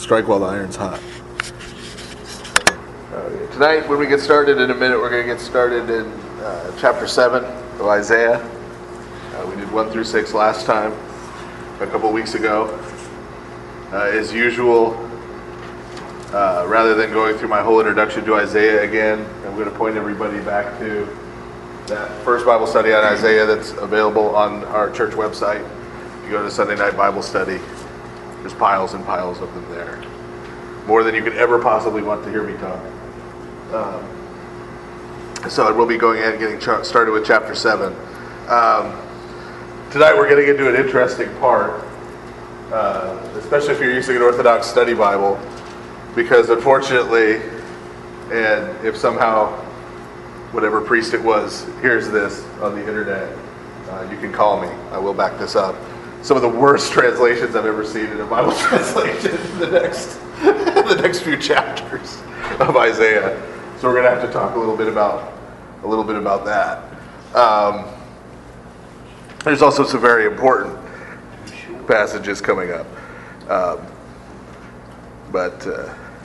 Strike while the iron's hot. Tonight, when we get started in a minute, we're going to get started in chapter 7 of Isaiah. We did 1 through 6 last time, a couple weeks ago. As usual, rather than going through my whole introduction to Isaiah again, I'm going to point everybody back to that first Bible study on Isaiah that's available on our church website. If you go to Sunday Night Bible Study, there's piles and piles of them there. More than you could ever possibly want to hear me talk. So we'll be going ahead and getting started with chapter 7. Tonight we're getting into an interesting part, especially if you're using an Orthodox study Bible, because unfortunately, and if somehow whatever priest it was hears this on the internet, you can call me. I will back this up. Some of the worst translations I've ever seen in a Bible translation in the next few chapters of Isaiah. So we're going to have to talk a little bit about that. There's also some very important passages coming up, but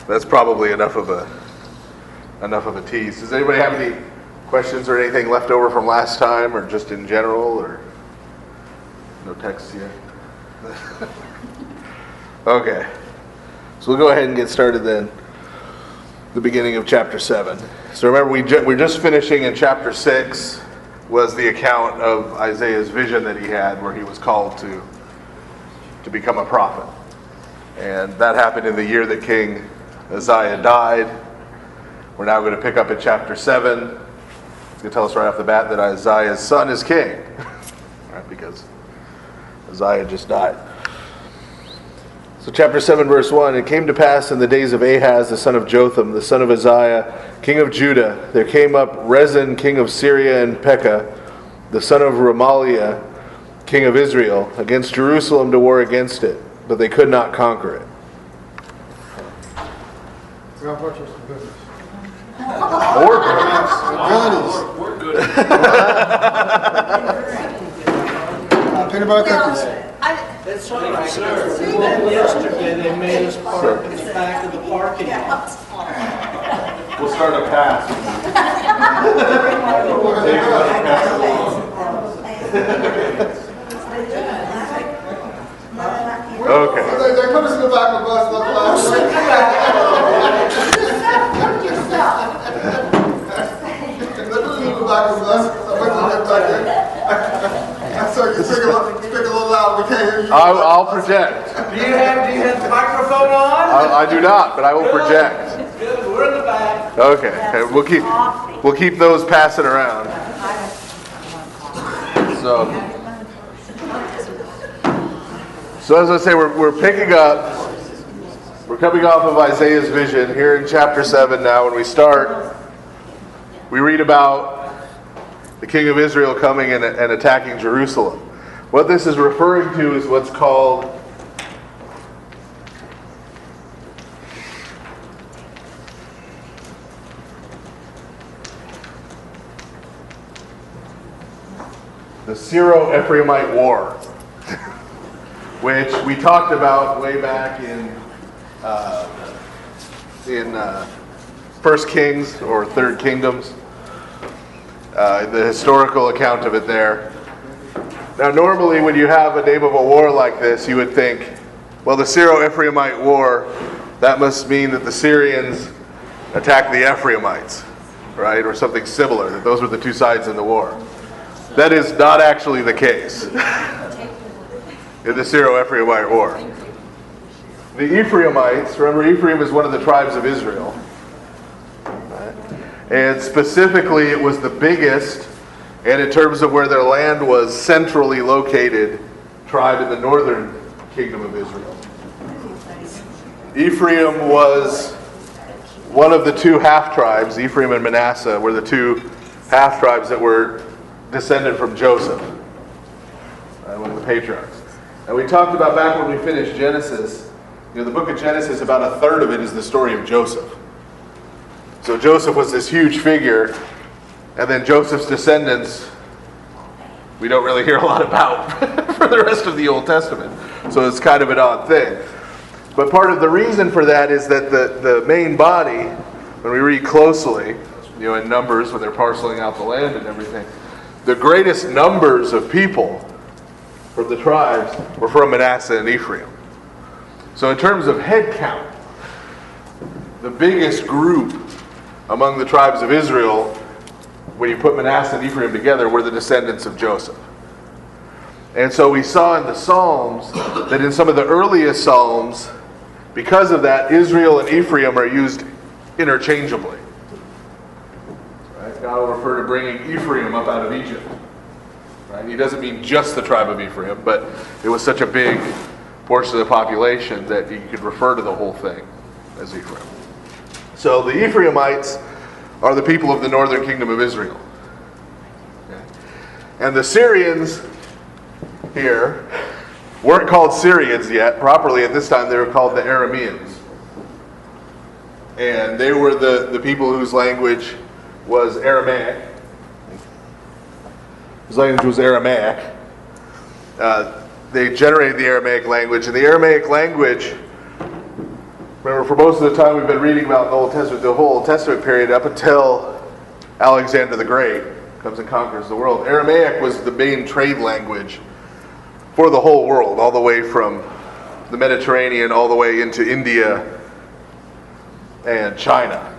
that's probably enough of a tease. Does anybody have any questions or anything left over from last time, or just in general, or no texts yet? Okay, so we'll go ahead and get started then. The beginning of chapter 7. So remember, we're just finishing in chapter 6, was the account of Isaiah's vision that he had, where he was called to become a prophet. And that happened in the year that King Uzziah died. We're now going to pick up at chapter 7. It's going to tell us right off the bat that Isaiah's son is king, right? Because Uzziah just died. So chapter 7, verse 1, it came to pass in the days of Ahaz, the son of Jotham, the son of Uzziah, king of Judah, there came up Rezin, king of Syria, and Pekah, the son of Remaliah, king of Israel, against Jerusalem to war against it, but they could not conquer it. We're going to purchase some goodies. More goodies. Peanut butter cookies. That's right, sir. Yesterday they made us park in the back of the parking lot. We'll start a pass. Okay. They put us in the back of the bus. Look They put us in the back of the bus. So I went to get back there. So you speak a little loud. We can't hear you. I'll project. Do you have the microphone on? I do not, but I will project. Good, we're in the back. Okay. We'll keep those passing around. So as I say, we're picking up. We're coming off of Isaiah's vision here in chapter 7 now. When we start, we read about the king of Israel coming and attacking Jerusalem. What this is referring to is what's called the Syro-Ephraimite War, which we talked about way back in 1 Kings or 3 Kingdoms, the historical account of it there. Now, normally when you have a name of a war like this, you would think, well, the Syro-Ephraimite War, that must mean that the Syrians attacked the Ephraimites, right? Or something similar, that those were the two sides in the war. That is not actually the case in the Syro-Ephraimite War. The Ephraimites, remember Ephraim is one of the tribes of Israel. And specifically it was the biggest, and in terms of where their land was centrally located, tribe in the northern kingdom of Israel. Ephraim was one of the two half-tribes. Ephraim and Manasseh were the two half-tribes that were descended from Joseph, one of the patriarchs. And we talked about back when we finished Genesis, the book of Genesis, about a third of it is the story of Joseph. So Joseph was this huge figure, and then Joseph's descendants we don't really hear a lot about for the rest of the Old Testament. So it's kind of an odd thing. But part of the reason for that is that the main body, when we read closely, in Numbers, when they're parceling out the land and everything, the greatest numbers of people from the tribes were from Manasseh and Ephraim. So in terms of head count, the biggest group among the tribes of Israel, when you put Manasseh and Ephraim together, were the descendants of Joseph. And so we saw in the Psalms that in some of the earliest Psalms, because of that, Israel and Ephraim are used interchangeably. Right? God will refer to bringing Ephraim up out of Egypt. Right? He doesn't mean just the tribe of Ephraim, but it was such a big portion of the population that you could refer to the whole thing as Ephraim. So the Ephraimites are the people of the northern kingdom of Israel. Okay? And the Syrians here weren't called Syrians yet. Properly at this time they were called the Arameans. And they were the people whose language was Aramaic. Whose language was Aramaic. They generated the Aramaic language. And the Aramaic language, remember, for most of the time we've been reading about in the Old Testament, the whole Old Testament period up until Alexander the Great comes and conquers the world, Aramaic was the main trade language for the whole world, all the way from the Mediterranean all the way into India and China.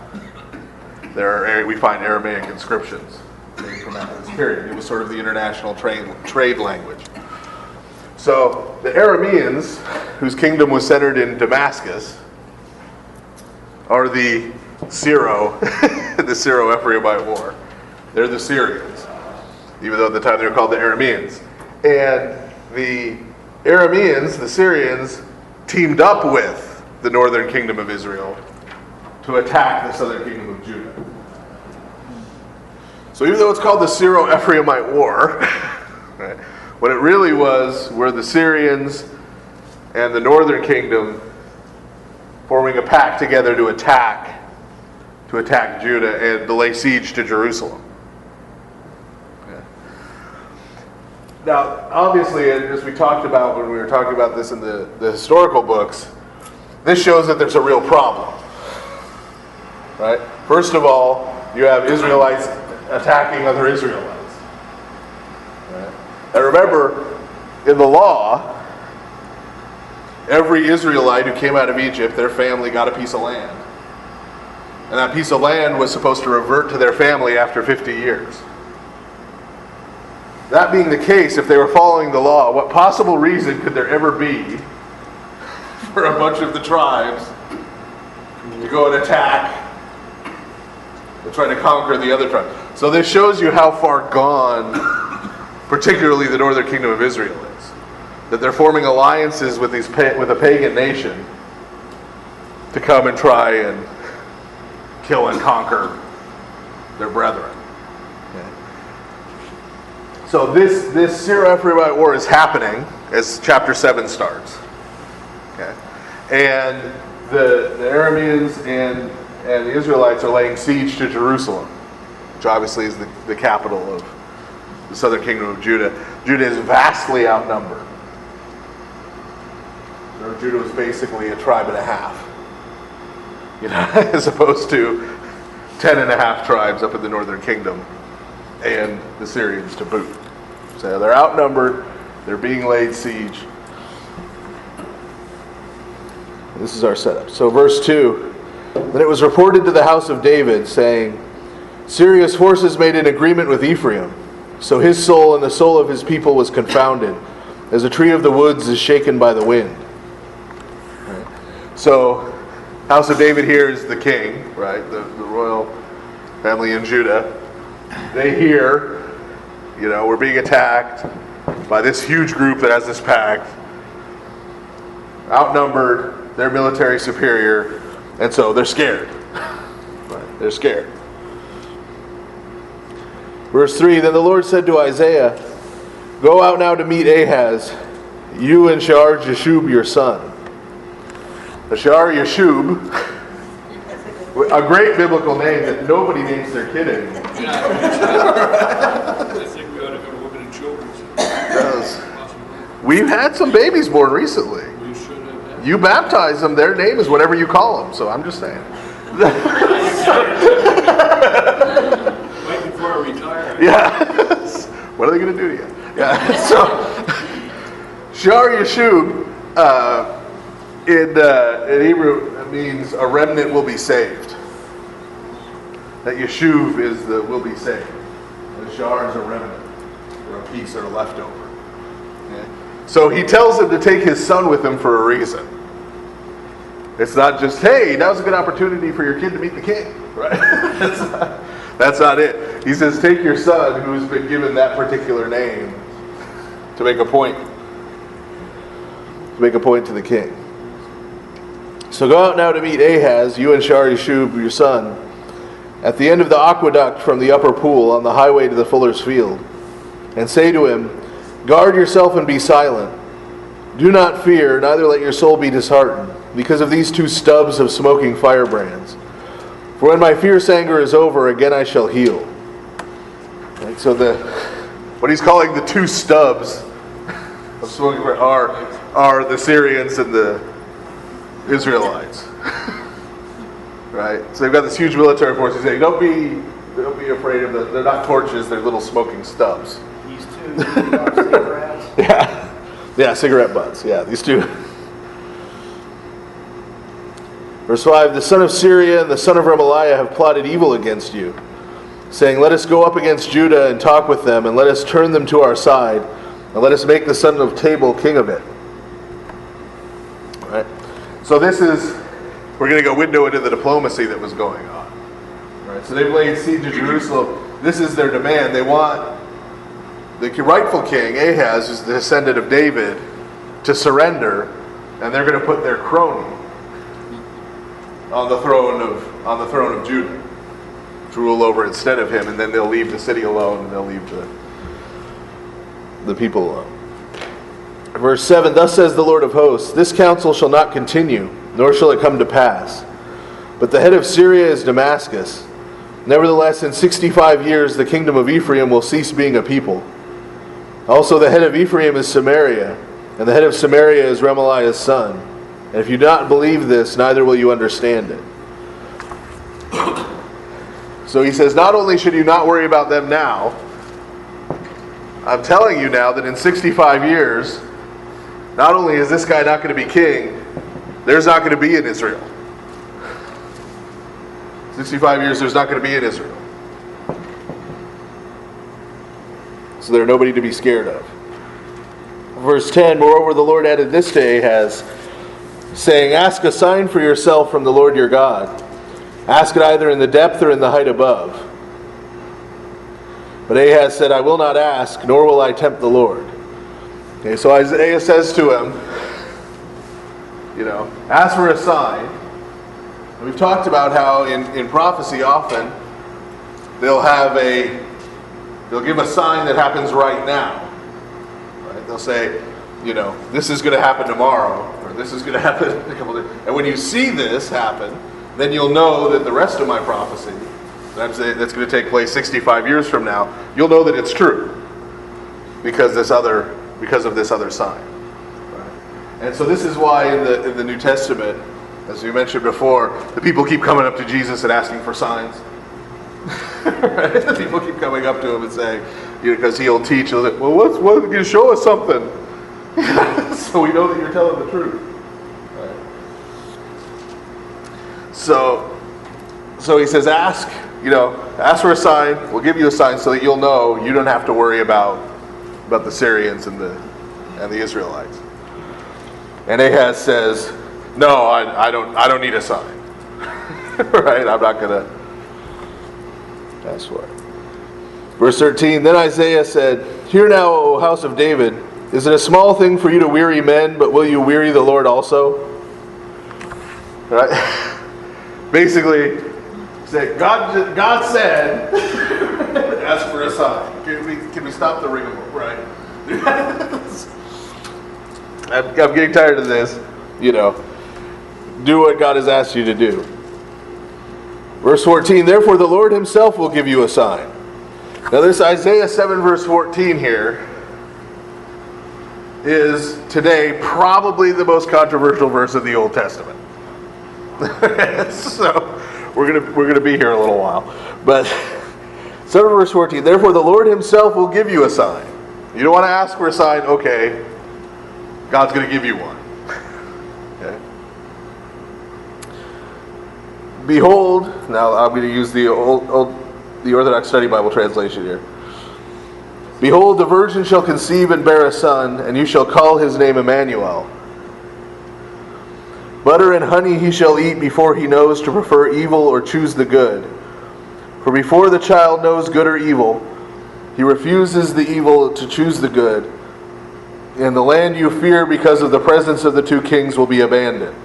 We find Aramaic inscriptions dating from this period. It was sort of the international trade language. So the Arameans, whose kingdom was centered in Damascus, are the Syro-Ephraimite War. They're the Syrians, even though at the time they were called the Arameans. And the Arameans, the Syrians, teamed up with the northern kingdom of Israel to attack the southern kingdom of Judah. So even though it's called the Syro-Ephraimite War, right, what it really was were the Syrians and the northern kingdom forming a pact together to attack Judah and to lay siege to Jerusalem. Now, obviously, as we talked about when we were talking about this in the historical books, this shows that there's a real problem. Right? First of all, you have Israelites attacking other Israelites. Right? And remember, in the law, every Israelite who came out of Egypt, their family got a piece of land. And that piece of land was supposed to revert to their family after 50 years. That being the case, if they were following the law, what possible reason could there ever be for a bunch of the tribes to go and attack and try to conquer the other tribes? So this shows you how far gone, particularly the northern kingdom of Israel is. That they're forming alliances with with a pagan nation to come and try and kill and conquer their brethren. So this Syro-Ephraimite war is happening as chapter 7 starts. Okay? And the Arameans and the Israelites are laying siege to Jerusalem, which obviously is the capital of the southern kingdom of Judah. Judah is vastly outnumbered. Judah was basically a tribe and a half, as opposed to 10.5 tribes up in the northern kingdom, and the Syrians to boot. So they're outnumbered, they're being laid siege. This is our setup. So verse 2, then it was reported to the house of David, saying, Syria's forces made an agreement with Ephraim, so his soul and the soul of his people was confounded, as a tree of the woods is shaken by the wind. Right. So, house of David here is the king, right? The royal family in Judah. They hear, we're being attacked by this huge group that has this pact. Outnumbered, they're military superior, and so they're scared. Right? They're scared. Verse 3, then the Lord said to Isaiah, go out now to meet Ahaz, you and Shear-Jashub your son. The Shear-Jashub, a great biblical name that nobody names their kid anymore. I think we ought to go to women and children's. We've had some babies born recently. We should have You baptize them, their name is whatever you call them, so I'm just saying. Wait before I retire. Yeah. What are they going to do to you? Yeah. So, Shar Yeshub in Hebrew means a remnant will be saved. That Yeshuv is the will be saved. The Shar is a remnant, or a piece or a leftover. Okay? So he tells him to take his son with him for a reason. It's not just, hey, now's a good opportunity for your kid to meet the king, right? That's not it. He says, take your son who's been given that particular name to make a point. To make a point to the king. So go out now to meet Ahaz, you and Shar Yeshub, your son, at the end of the aqueduct from the upper pool on the highway to the fuller's field, and say to him, guard yourself and be silent. Do not fear, neither let your soul be disheartened, because of these 2 stubs of smoking firebrands. For when my fierce anger is over, again I shall heal. Right, so what he's calling the 2 stubs of smoking are the Syrians and the Israelites. Right? So they've got this huge military force. He's saying, don't be afraid of them. They're not torches, they're little smoking stubs. These 2 are cigarettes. Yeah, cigarette butts. Yeah, these 2. Verse 5, the son of Syria and the son of Remaliah have plotted evil against you, saying, let us go up against Judah and talk with them, and let us turn them to our side, and let us make the son of Tabal king of it. All right? So we're going to go window into the diplomacy that was going on. All right? So they've laid siege to Jerusalem. This is their demand. They want the rightful king, Ahaz, who's the descendant of David, to surrender, and they're going to put their crony on the throne of Judah to rule over instead of him, and then they'll leave the city alone, and they'll leave the people alone. Verse 7, thus says the Lord of hosts, this counsel shall not continue, nor shall it come to pass. But the head of Syria is Damascus. Nevertheless, in 65 years the kingdom of Ephraim will cease being a people. Also the head of Ephraim is Samaria, and the head of Samaria is Remaliah's son. And if you do not believe this, neither will you understand it. So he says, not only should you not worry about them now, I'm telling you now that in 65 years, not only is this guy not going to be king, there's not going to be an Israel. 65 years, there's not going to be an Israel. So there's nobody to be scared of. Verse 10, moreover, the Lord added this to Ahaz, saying, ask a sign for yourself from the Lord your God. Ask it either in the depth or in the height above. But Ahaz said, I will not ask, nor will I tempt the Lord. Okay, so Isaiah says to him, ask for a sign. And we've talked about how in prophecy often they'll give a sign that happens right now. Right? They'll say, this is going to happen tomorrow, or this is going to happen in a couple of days. And when you see this happen, then you'll know that the rest of my prophecy, that's going to take place 65 years from now, you'll know that it's true because of this other sign. Right? And so this is why in the New Testament, as we mentioned before, the people keep coming up to Jesus and asking for signs. Right? The people keep coming up to him and saying, because he'll teach, he'll say, well, what can you show us something? So we know that you're telling the truth. Right? So he says, ask for a sign. We'll give you a sign so that you'll know you don't have to worry about the Syrians and the Israelites. And Ahaz says, no, I don't need a sign. Right? I'm not going to ask for it. Verse 13, then Isaiah said, hear now, O house of David, is it a small thing for you to weary men, but will you weary the Lord also? Right? Basically, say, God said, ask for a sign. Can we stop the rigmarole? Right? I'm getting tired of this. Do what God has asked you to do. Verse 14, therefore the Lord himself will give you a sign. Now this Isaiah 7 verse 14 here is today probably the most controversial verse of the Old Testament. So we're gonna be here a little while. But start with verse 14. Therefore the Lord himself will give you a sign. You don't want to ask for a sign, okay. God's going to give you one. Okay. Behold, now I'm going to use the Orthodox Study Bible translation here. Behold, the virgin shall conceive and bear a son, and you shall call his name Emmanuel. Butter and honey he shall eat before he knows to prefer evil or choose the good. For before the child knows good or evil, he refuses the evil to choose the good. And the land you fear because of the presence of the two kings will be abandoned.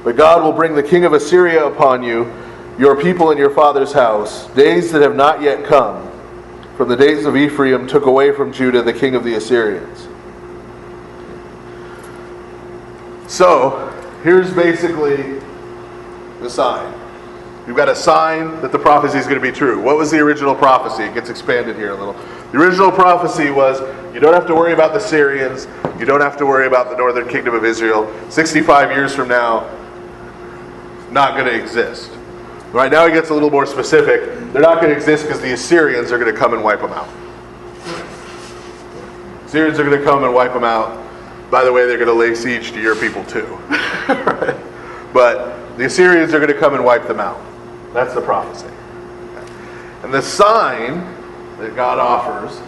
But God will bring the king of Assyria upon you, your people and your father's house, days that have not yet come, from the days of Ephraim took away from Judah the king of the Assyrians. So, here's basically the sign. We've got a sign that the prophecy is going to be true. What was the original prophecy? It gets expanded here a little. The original prophecy was, you don't have to worry about the Syrians. You don't have to worry about the northern kingdom of Israel. 65 years from now, not going to exist. Right now he gets a little more specific. They're not going to exist because the Assyrians are going to come and wipe them out. Assyrians are going to come and wipe them out. By the way, they're going to lay siege to your people too. Right? But the Assyrians are going to come and wipe them out. That's the prophecy. And the sign that God offers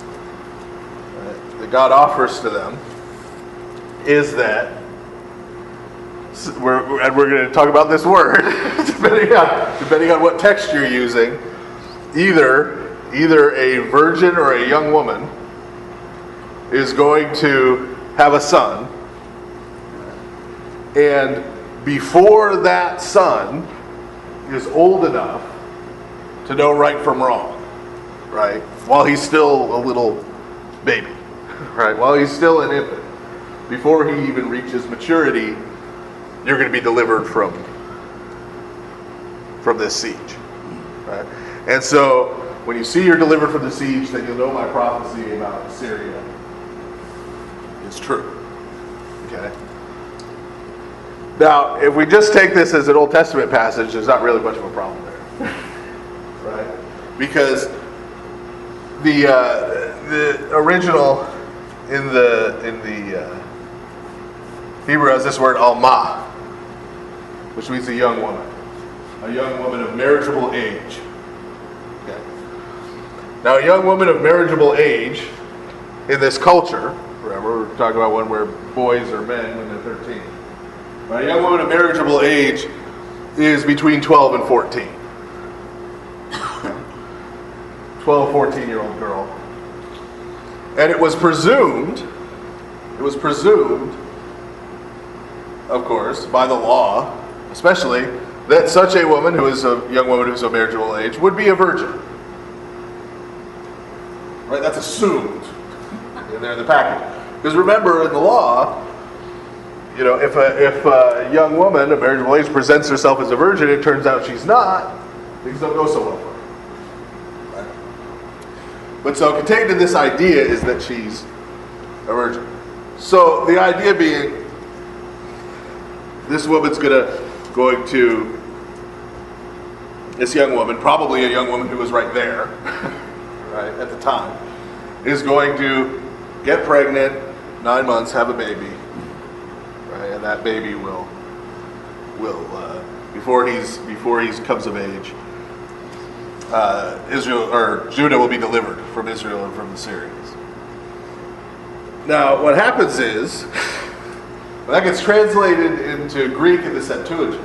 to them is that, we're going to talk about this word, depending on what text you're using, either a virgin or a young woman is going to have a son, and before that son is old enough to know right from wrong, right? While he's still a little baby, right? While he's still an infant, before he even reaches maturity, you're going to be delivered from this siege, right? And so when you see you're delivered from the siege, then you'll know my prophecy about Syria is true. Okay. Now, if we just take this as an Old Testament passage, there's not really much of a problem there, right? Because the original in the Hebrew has this word alma, which means a young woman of marriageable age. Okay. Now, a young woman of marriageable age in this culture, remember we're talking about one where boys are men when they're 13. A young woman of marriageable age is between 12 and 14. 12, 14-year-old girl. And it was presumed, of course, by the law, especially, that such a woman who is a young woman who is of marriageable age would be a virgin. Right? That's assumed in there in the package. Because remember, in the law, you know, if a young woman of marriageable age presents herself as a virgin, it turns out she's not, things don't go so well for her. Right? But so contained in this idea is that she's a virgin. So the idea being, this woman's going to, this young woman, probably a young woman who was right there, right, at the time, is going to get pregnant, 9 months, have a baby, right, and that baby will before he comes of age, Israel or Judah will be delivered from Israel and from the Syrians. Now, what happens is, when that gets translated into Greek in the Septuagint.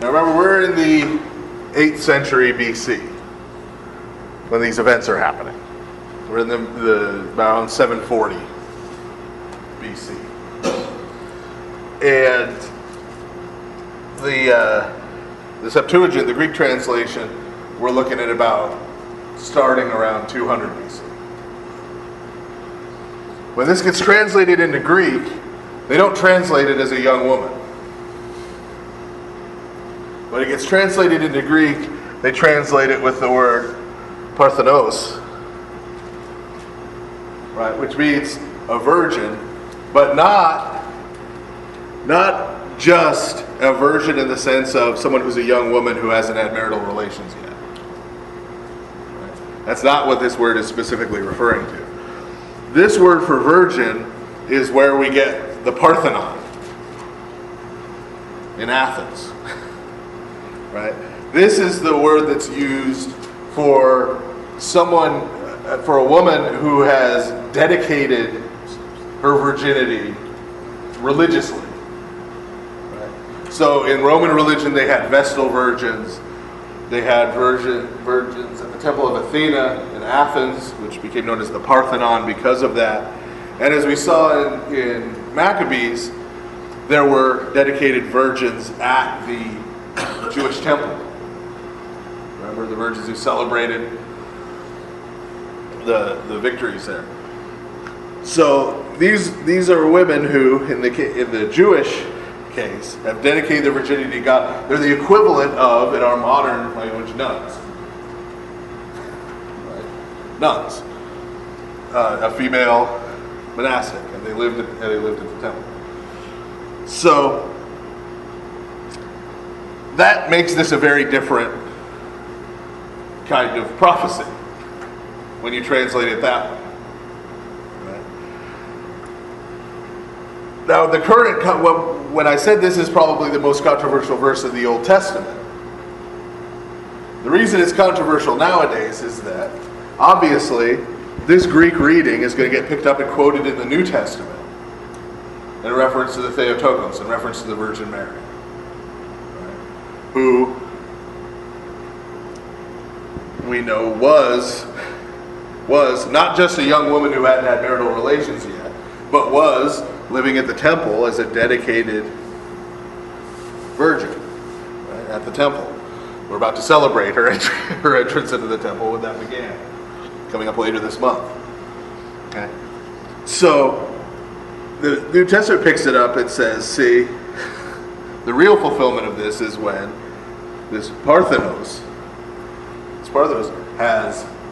Now remember, we're in the 8th century BC when these events are happening. We're in the around 740 BC. And the Septuagint, the Greek translation, we're looking at about starting around 200 BC. When this gets translated into Greek, they don't translate it as a young woman. When it gets translated into Greek, they translate it with the word parthenos, right? Which means a virgin, but not just a virgin in the sense of someone who's a young woman who hasn't had marital relations yet. Right? That's not what this word is specifically referring to. This word for virgin is where we get the Parthenon in Athens. Right? This is the word that's used for someone, for a woman who has dedicated her virginity religiously. Right? So in Roman religion, they had Vestal virgins. They had virgins at the Temple of Athena in Athens, which became known as the Parthenon because of that. And as we saw in Maccabees, there were dedicated virgins at the Jewish temple. Remember the virgins who celebrated the victories there. So these are women who, in the Jewish case, have dedicated their virginity to God. They're the equivalent of, in our modern language, nuns. Right? Nuns, a female monastic, and they lived at the temple. So that makes this a very different kind of prophecy when you translate it that way. Right? Now, the current, when I said this is probably the most controversial verse of the Old Testament, the reason it's controversial nowadays is that, obviously, this Greek reading is going to get picked up and quoted in the New Testament in reference to the Theotokos, in reference to the Virgin Mary, right? Who we know was not just a young woman who hadn't had marital relations yet, but was living at the temple as a dedicated virgin, right, at the temple. We're about to celebrate her entrance into the temple when that began, coming up later this month. Okay, so the New Testament picks it up and says, see, the real fulfillment of this is when this Parthenos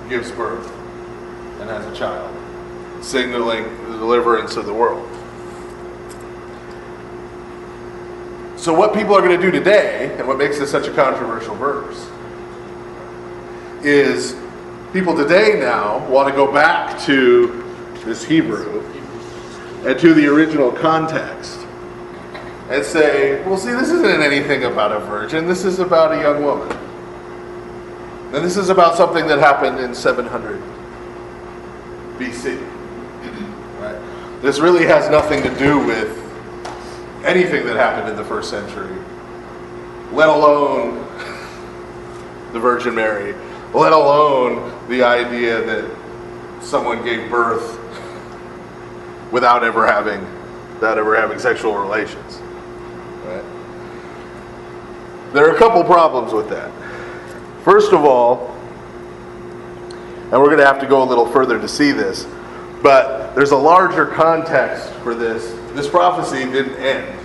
gives birth and has a child, signaling the deliverance of the world. So what people are going to do today, and what makes this such a controversial verse, is people today now want to go back to this Hebrew and to the original context and say, well, see, this isn't anything about a virgin. This is about a young woman. And this is about something that happened in 700 BC. Right? This really has nothing to do with anything that happened in the first century, let alone the Virgin Mary, let alone the idea that someone gave birth without ever having sexual relations. Right? There are a couple problems with that. First of all, and we're going to have to go a little further to see this, but there's a larger context for this. This prophecy didn't end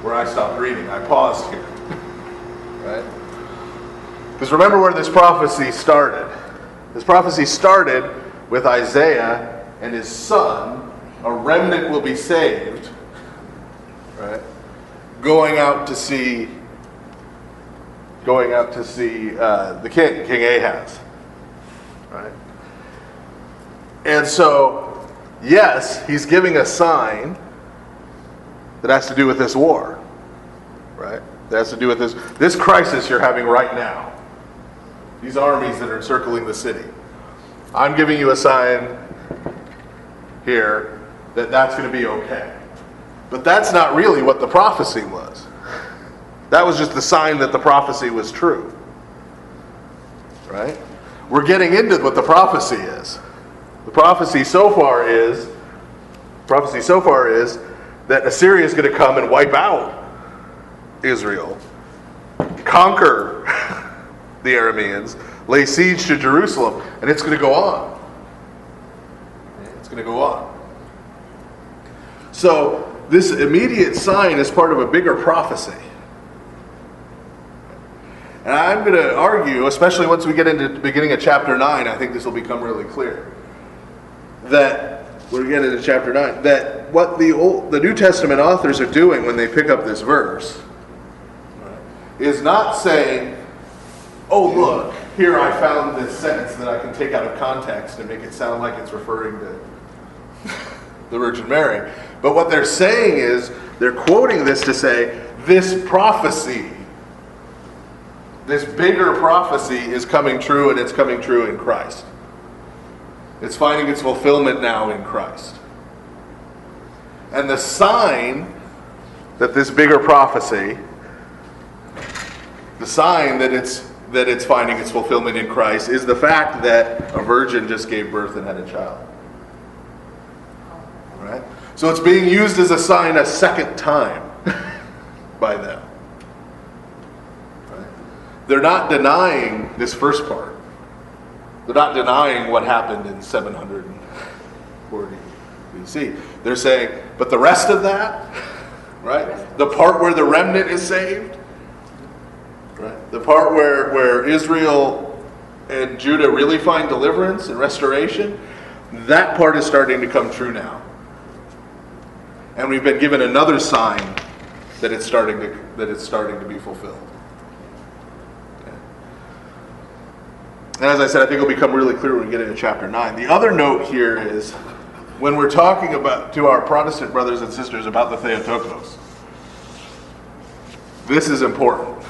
where I stopped reading. I paused here. Right? Because remember where this prophecy started. This prophecy started with Isaiah and his son. A remnant will be saved. Right? Going out to see the king, King Ahaz. Right? And so, yes, he's giving a sign that has to do with this war. Right? That has to do with this crisis you're having right now. These armies that are encircling the city. I'm giving you a sign here that that's going to be okay. But that's not really what the prophecy was. That was just the sign that the prophecy was true. Right? We're getting into what the prophecy is. The prophecy so far is that Assyria is going to come and wipe out Israel, conquer the Arameans, lay siege to Jerusalem, and it's going to go on. It's going to go on. So this immediate sign is part of a bigger prophecy. And I'm going to argue, especially once we get into the beginning of chapter 9, I think this will become really clear, that when we get into chapter 9, that what the New Testament authors are doing when they pick up this verse is not saying, oh look, here I found this sentence that I can take out of context and make it sound like it's referring to the Virgin Mary. But what they're saying is, they're quoting this to say, this prophecy, this bigger prophecy is coming true, and it's coming true in Christ. It's finding its fulfillment now in Christ. And the sign that this bigger prophecy, the sign that it's finding its fulfillment in Christ, is the fact that a virgin just gave birth and had a child. Right? So it's being used as a sign a second time by them. Right? They're not denying this first part. They're not denying what happened in 740 BC. They're saying, but the rest of that, right? The part where the remnant is saved, right? The part where Israel and Judah really find deliverance and restoration, that part is starting to come true now. And we've been given another sign that it's starting to be fulfilled. Okay. And as I said, I think it'll become really clear when we get into chapter 9. The other note here is, when we're talking about to our Protestant brothers and sisters about the Theotokos, this is important.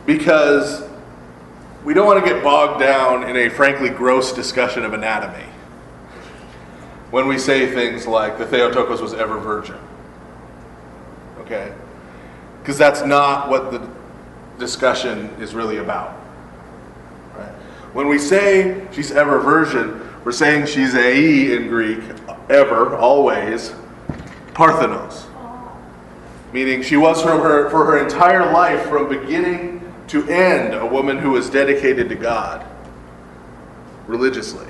Because we don't want to get bogged down in a frankly gross discussion of anatomy when we say things like the Theotokos was ever virgin. Okay? Because that's not what the discussion is really about. Right? When we say she's ever virgin, we're saying she's ei in Greek, ever, always, Parthenos. Meaning she was for her entire life, from beginning to end, a woman who was dedicated to God religiously.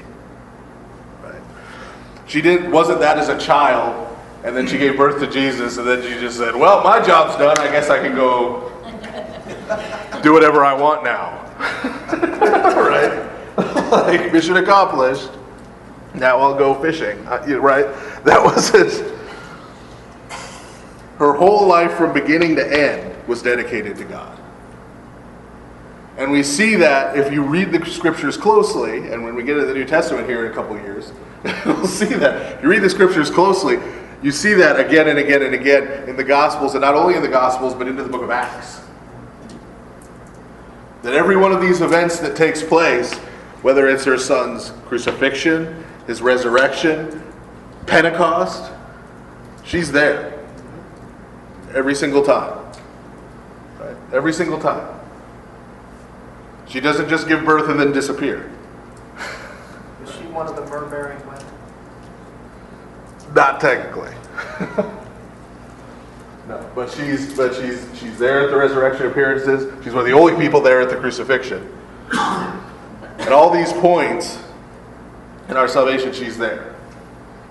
Right? She wasn't that as a child, and then she gave birth to Jesus, and then she just said, well, my job's done, I guess I can go do whatever I want now. Right? Like, mission accomplished. Now I'll go fishing. Right? That wasn't... Her whole life from beginning to end was dedicated to God. And we see that if you read the scriptures closely, and when we get into the New Testament here in a couple of years, we'll see that. If you read the scriptures closely, you see that again and again and again in the Gospels, and not only in the Gospels, but into the book of Acts. That every one of these events that takes place, whether it's her son's crucifixion, his resurrection, Pentecost, she's there. Every single time. Right? Every single time. She doesn't just give birth and then disappear. Is she one of the myrrh-bearing women? Not technically. No, but she's there at the resurrection appearances. She's one of the only people there at the crucifixion. At all these points in our salvation, she's there.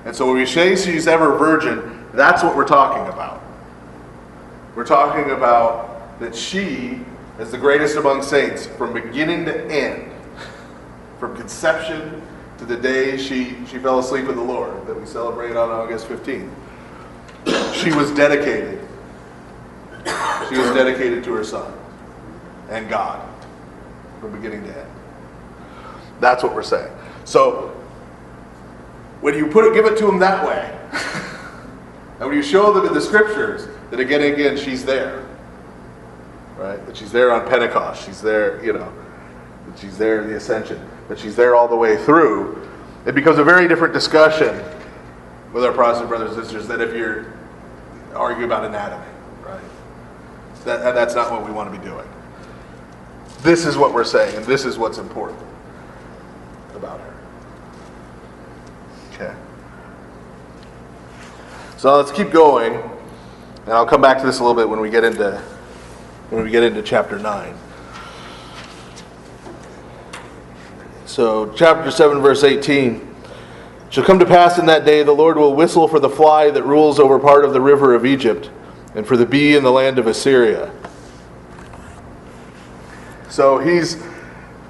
And so when we say she's ever virgin, that's what we're talking about. We're talking about that she, as the greatest among saints, from beginning to end, from conception to the day she fell asleep in the Lord, that we celebrate on August 15th, she was dedicated. She was dedicated to her son and God from beginning to end. That's what we're saying. So when you give it to them that way, and when you show them in the scriptures that again and again she's there, right? That she's there on Pentecost, she's there, that she's there in the Ascension, that she's there all the way through, it becomes a very different discussion with our Protestant brothers and sisters than if you're arguing about anatomy, right? That's not what we want to be doing. This is what we're saying, and this is what's important about her. Okay. So let's keep going, and I'll come back to this a little bit when we get into chapter 9. So chapter 7, verse 18. It shall come to pass in that day the Lord will whistle for the fly that rules over part of the river of Egypt, and for the bee in the land of Assyria. So he's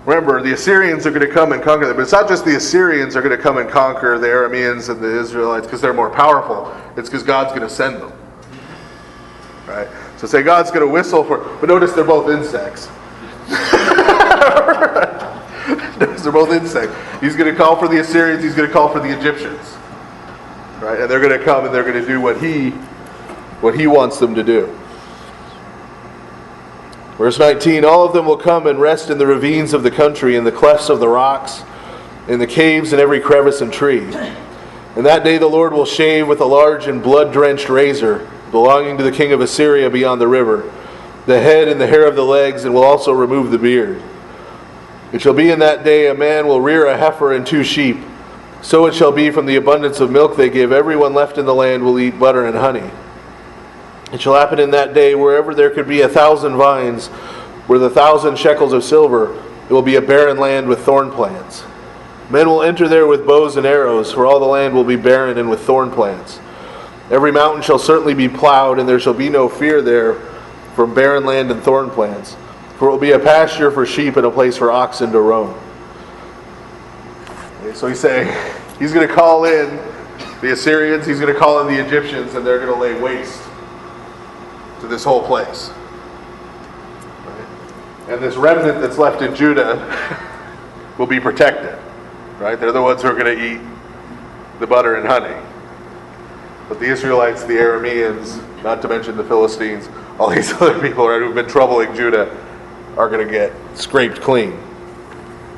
Remember, the Assyrians are going to come and conquer them. But it's not just the Assyrians are going to come and conquer the Arameans and the Israelites because they're more powerful. It's because God's going to send them. Right? So say God's going to whistle for... But notice they're both insects. Notice they're both insects. He's going to call for the Assyrians. He's going to call for the Egyptians. Right? And they're going to come and they're going to do what he wants them to do. Verse 19, all of them will come and rest in the ravines of the country, in the clefts of the rocks, in the caves and every crevice and tree. And that day the Lord will shave with a large and blood-drenched razor, belonging to the king of Assyria beyond the river, the head and the hair of the legs, and will also remove the beard. It shall be in that day a man will rear a heifer and 2 sheep. So it shall be from the abundance of milk they give, everyone left in the land will eat butter and honey. It shall happen in that day, wherever there could be 1,000 vines, worth 1,000 shekels of silver, it will be a barren land with thorn plants. Men will enter there with bows and arrows, for all the land will be barren and with thorn plants. Every mountain shall certainly be plowed, and there shall be no fear there from barren land and thorn plants, for it will be a pasture for sheep and a place for oxen to roam. Okay, so he's saying, he's going to call in the Assyrians, he's going to call in the Egyptians, and they're going to lay waste to this whole place. Right? And this remnant that's left in Judah will be protected. Right? They're the ones who are going to eat the butter and honey. But the Israelites, the Arameans, not to mention the Philistines, all these other people who've been troubling Judah are going to get scraped clean.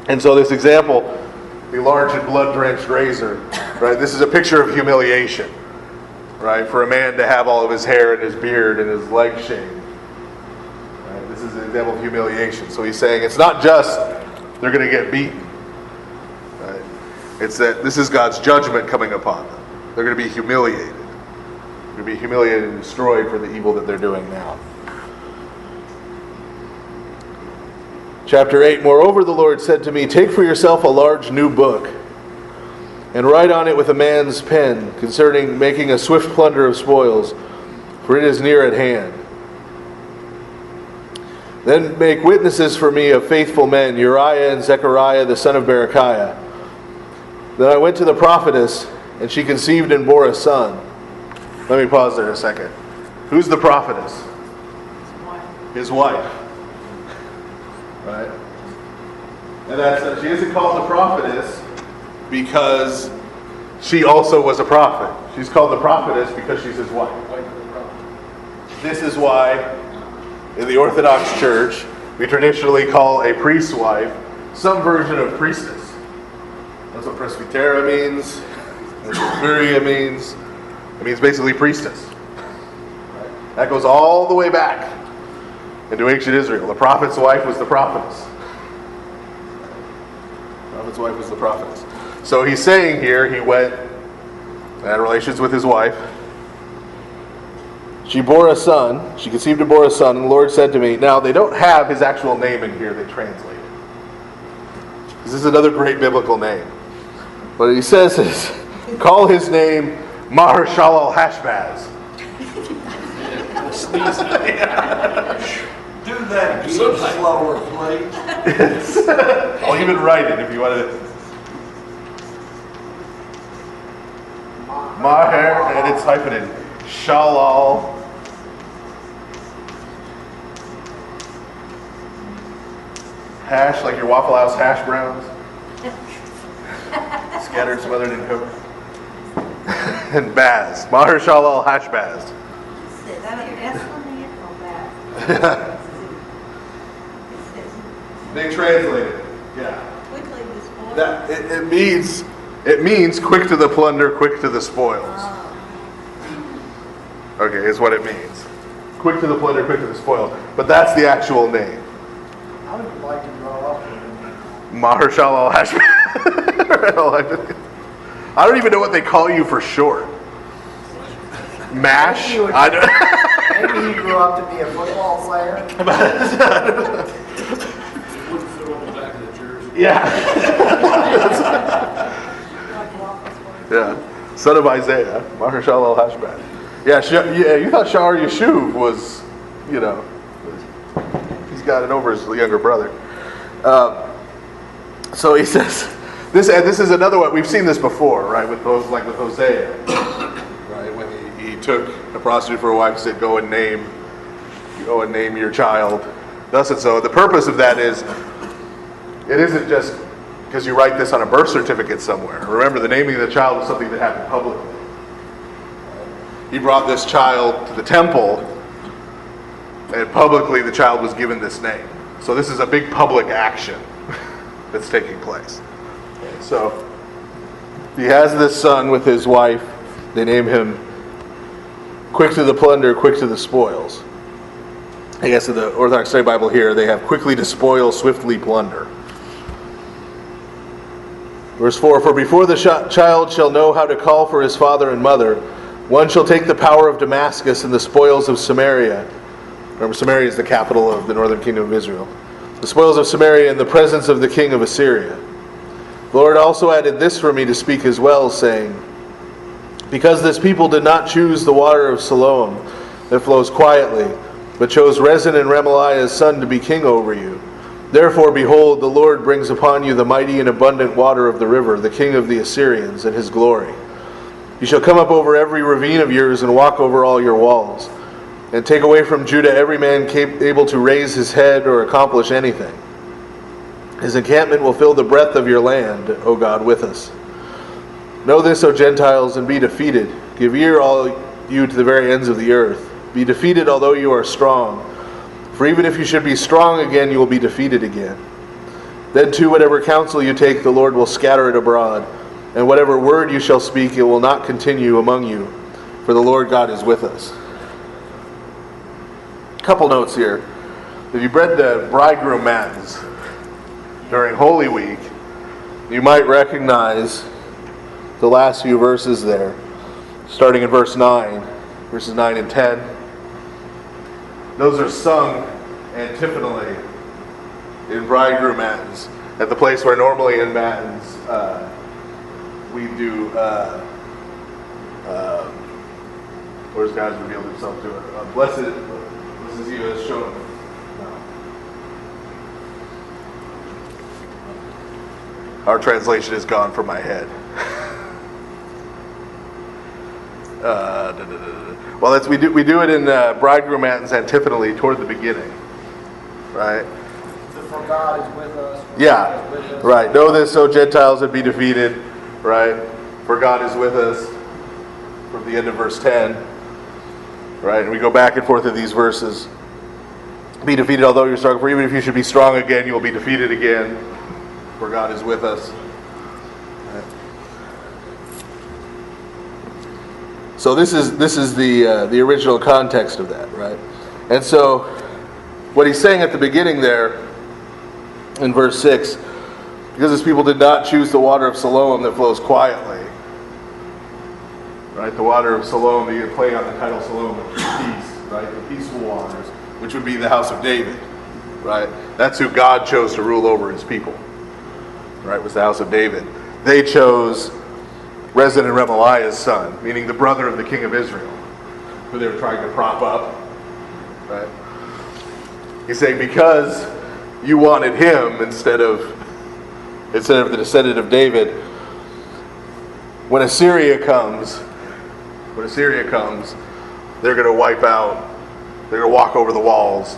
And so this example, the large and blood-drenched razor, right? This is a picture of humiliation. Right, for a man to have all of his hair and his beard and his legs shaved. Right, this is an example of humiliation. So he's saying it's not just they're going to get beaten. Right? It's that this is God's judgment coming upon them. They're going to be humiliated. They're going to be humiliated and destroyed for the evil that they're doing now. Chapter 8, moreover the Lord said to me, take for yourself a large new book, and write on it with a man's pen concerning making a swift plunder of spoils, for it is near at hand. Then make witnesses for me of faithful men, Uriah and Zechariah the son of Berechiah. Then I went to the prophetess, and she conceived and bore a son. Let me pause there a second. Who's the prophetess? His wife. Right? And she isn't called the prophetess because she also was a prophet. She's called the prophetess because she's his wife. This is why in the Orthodox Church we traditionally call a priest's wife some version of priestess. That's what presbytera means. That's what presbyteria means. It means basically priestess. Right? That goes all the way back into ancient Israel. The prophet's wife was the prophetess. The prophet's wife was the prophetess. So he's saying here, he went and had relations with his wife. She bore a son. She conceived and bore a son. And the Lord said to me, now they don't have his actual name in here. They translate it. This is another great biblical name. What he says is, call his name Maher-Shalal-Hashbaz. Do that again slower, please. I'll even write it if you want to. Maher, and it's hyphenated. Shalal. Hash, like your Waffle House hash browns. Scattered some other than cover. And Baz. Maher Shalal Hashbaz. They translate it. Yeah. Quickly the spoils. That it means quick to the plunder, quick to the spoils. Okay, is what it means. Quick to the plunder, quick to the spoils. But that's the actual name. How would you like to grow up with Mahershala al-Hashmi. I don't even know what they call you for short. Mash? I don't. Maybe he grew up to be a football player. Wouldn't fit on the back of the jersey. Yeah. Yeah. Son of Isaiah, Mahershala al-Hashbaz. Yeah, you thought Sha'ar Yeshuv was, he's got it over his younger brother. So he says, this is another one. We've seen this before, right? With those, like with Hosea, right? When he took a prostitute for a wife, he said, "Go and name your child." Thus and so. The purpose of that is, it isn't just because you write this on a birth certificate somewhere. Remember, the naming of the child was something that happened publicly. He brought this child to the temple, and publicly the child was given this name. So this is a big public action that's taking place. Okay, so he has this son with his wife. They name him Quick to the Plunder, Quick to the Spoils. I guess in the Orthodox Study Bible here, they have quickly to spoil, swiftly plunder. Verse 4, "For before the child shall know how to call for his father and mother, one shall take the power of Damascus and the spoils of Samaria." Remember, Samaria is the capital of the northern kingdom of Israel. "The spoils of Samaria in the presence of the king of Assyria. The Lord also added this for me to speak as well, saying, because this people did not choose the water of Siloam that flows quietly, but chose Rezin and Remaliah's son to be king over you. Therefore, behold, the Lord brings upon you the mighty and abundant water of the river, the king of the Assyrians, and his glory. You shall come up over every ravine of yours and walk over all your walls, and take away from Judah every man able to raise his head or accomplish anything. His encampment will fill the breadth of your land, O God, with us. Know this, O Gentiles, and be defeated. Give ear, all you, to the very ends of the earth. Be defeated, although you are strong. For even if you should be strong again, you will be defeated again. Then too, whatever counsel you take, the Lord will scatter it abroad. And whatever word you shall speak, it will not continue among you. For the Lord God is with us." Couple notes here. If you read the bridegroom matins during Holy Week, you might recognize the last few verses there, starting in verses 9 and 10. Those are sung antiphonally in bridegroom matins, at the place where normally in matins we do, where's God's revealed himself to it? Blessed is he who has shown. Our translation is gone from my head. Well, we do it in bridegroom matins antiphonally toward the beginning, right? For God is with us. Yeah, right. Know this, O Gentiles, and be defeated, right? For God is with us, from the end of verse 10, right? And we go back and forth in these verses. Be defeated, although you're strong. For even if you should be strong again, you will be defeated again. For God is with us. So this is the original context of that, right? And so what he's saying at the beginning there in verse 6, because his people did not choose the water of Siloam that flows quietly, right? The water of Siloam, you play on the title Siloam, peace, right? The peaceful waters, which would be the house of David, right? That's who God chose to rule over his people, right? Was the house of David. They chose Rezin and Remaliah's son, meaning the brother of the king of Israel, who they were trying to prop up, right? He's saying, because you wanted him instead of the descendant of David, when Assyria comes, they're going to wipe out, they're going to walk over the walls,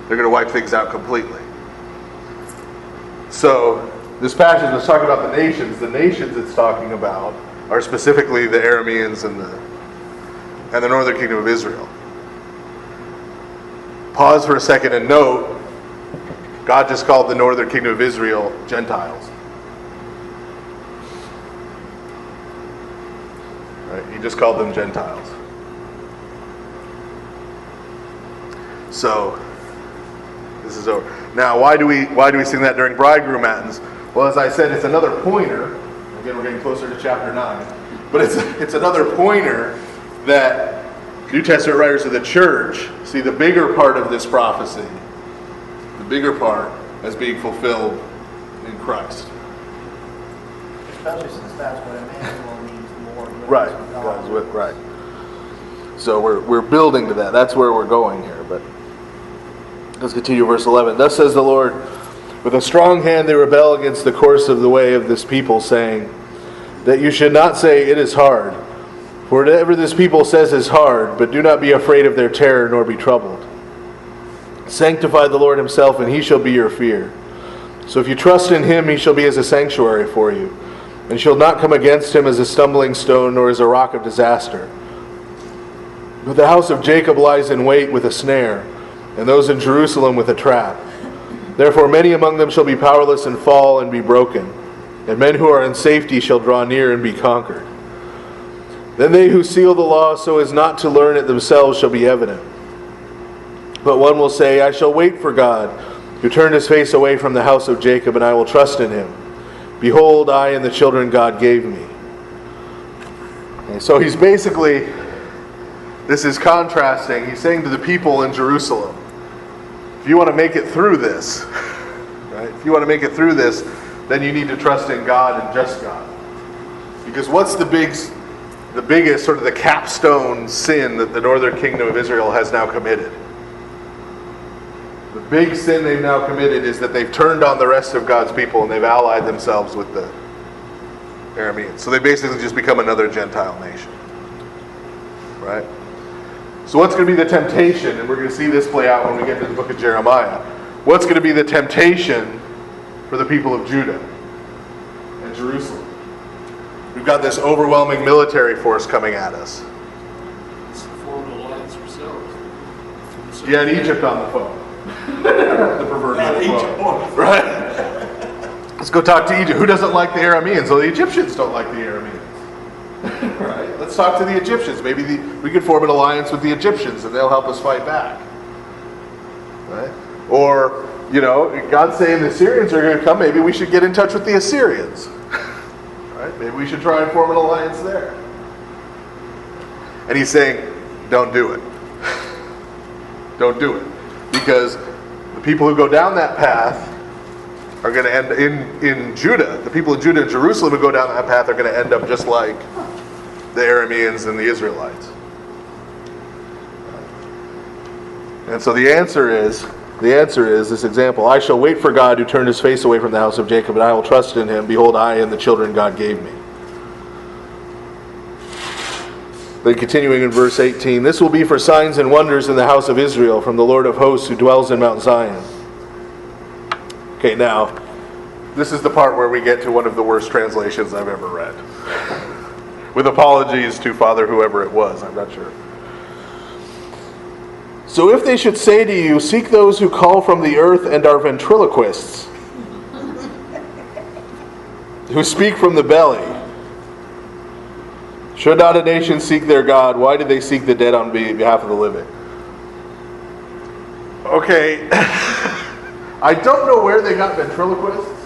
they're going to wipe things out completely. So this passage was talking about the nations. The nations it's talking about are specifically the Arameans and the northern kingdom of Israel. Pause for a second and note, God just called the northern kingdom of Israel Gentiles. Right? He just called them Gentiles. So this is over. Now, why do we sing that during bridegroom matins? Well, as I said, it's another pointer. Again, we're getting closer to chapter 9. But it's another pointer that New Testament writers of the church see the bigger part of this prophecy, the bigger part, as being fulfilled in Christ. Especially since that's what Emmanuel means more. Right. God's with, right. So we're building to that. That's where we're going here. But let's continue verse 11. Thus says the Lord, With a strong hand they rebel against the course of the way of this people, saying that you should not say it is hard. For whatever this people says is hard, but do not be afraid of their terror, nor be troubled. Sanctify the Lord himself, and he shall be your fear. So if you trust in him, he shall be as a sanctuary for you, and shall not come against him as a stumbling stone, nor as a rock of disaster. But the house of Jacob lies in wait with a snare, and those in Jerusalem with a trap. Therefore many among them shall be powerless and fall and be broken, and men who are in safety shall draw near and be conquered. Then they who seal the law so as not to learn it themselves shall be evident. But one will say, I shall wait for God, who turned his face away from the house of Jacob, and I will trust in him. Behold, I and the children God gave me. Okay, so he's basically, this is contrasting. He's saying to the people in Jerusalem, if you want to make it through this, right? If you want to make it through this, then you need to trust in God and just God. Because what's the biggest, sort of the capstone sin that the northern kingdom of Israel has now committed? The big sin they've now committed is that they've turned on the rest of God's people and they've allied themselves with the Arameans. So they basically just become another Gentile nation. Right? So what's going to be the temptation? And we're going to see this play out when we get to the book of Jeremiah. What's going to be the temptation for the people of Judah and Jerusalem? We've got this overwhelming military force coming at us. It's the formed alliance yourselves. You had Egypt on the phone. The proverbial phone. Right? Let's go talk to Egypt. Who doesn't like the Arameans? Well, the Egyptians don't like the Arameans. Right? Let's talk to the Egyptians. Maybe we could form an alliance with the Egyptians and they'll help us fight back. Right? Or, God's saying the Assyrians are going to come. Maybe we should get in touch with the Assyrians. Right? Maybe we should try and form an alliance there. And he's saying, don't do it. Don't do it. Because the people who go down that path are going to end in Judah. The people of Judah and Jerusalem who go down that path are going to end up just like the Arameans and the Israelites. And so the answer is this example. I shall wait for God who turned his face away from the house of Jacob, and I will trust in him. Behold, I and the children God gave me. Then continuing in verse 18, this will be for signs and wonders in the house of Israel from the Lord of hosts who dwells in Mount Zion. Okay, now, this is the part where we get to one of the worst translations I've ever read. With apologies to Father whoever it was, I'm not sure. So if they should say to you, seek those who call from the earth and are ventriloquists, who speak from the belly, should not a nation seek their God? Why do they seek the dead on behalf of the living? Okay, I don't know where they got ventriloquists.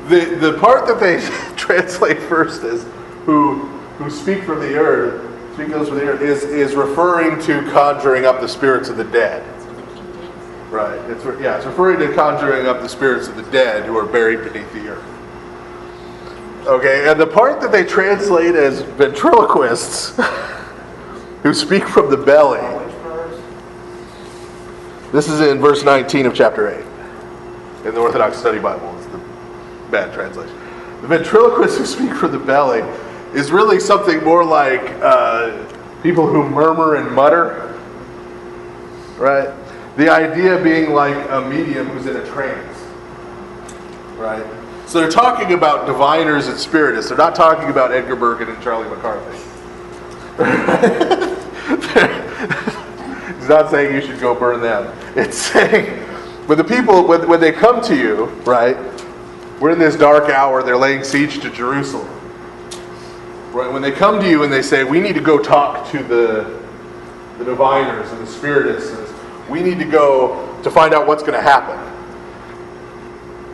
The part that they translate first as who speak from the earth, speak those from the earth, is referring to conjuring up the spirits of the dead. Right. It's referring to conjuring up the spirits of the dead who are buried beneath the earth. Okay, and the part that they translate as ventriloquists, who speak from the belly, this is in verse 19 of chapter 8. In the Orthodox Study Bible, it's the bad translation. The ventriloquists who speak from the belly is really something more like people who murmur and mutter, right? The idea being like a medium who's in a trance, right? So they're talking about diviners and spiritists. They're not talking about Edgar Bergen and Charlie McCarthy. He's not saying you should go burn them. It's saying, when the people, when they come to you, right, we're in this dark hour, they're laying siege to Jerusalem. Right, when they come to you and they say, we need to go talk to the diviners and the spiritists, we need to go to find out what's going to happen.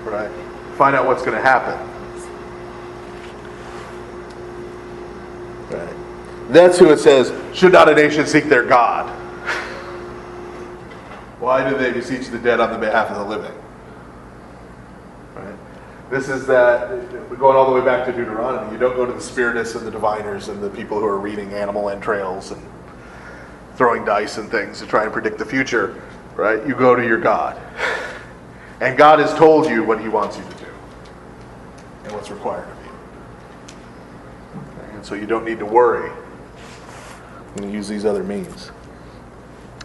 Right? Find out what's going to happen. Right. That's who it says, should not a nation seek their God? Why do they beseech the dead on the behalf of the living? Right. This is that, going all the way back to Deuteronomy, you don't go to the spiritists and the diviners and the people who are reading animal entrails and throwing dice and things to try and predict the future, right? You go to your God. And God has told you what he wants you to do and what's required of you. And so you don't need to worry. You can use these other means.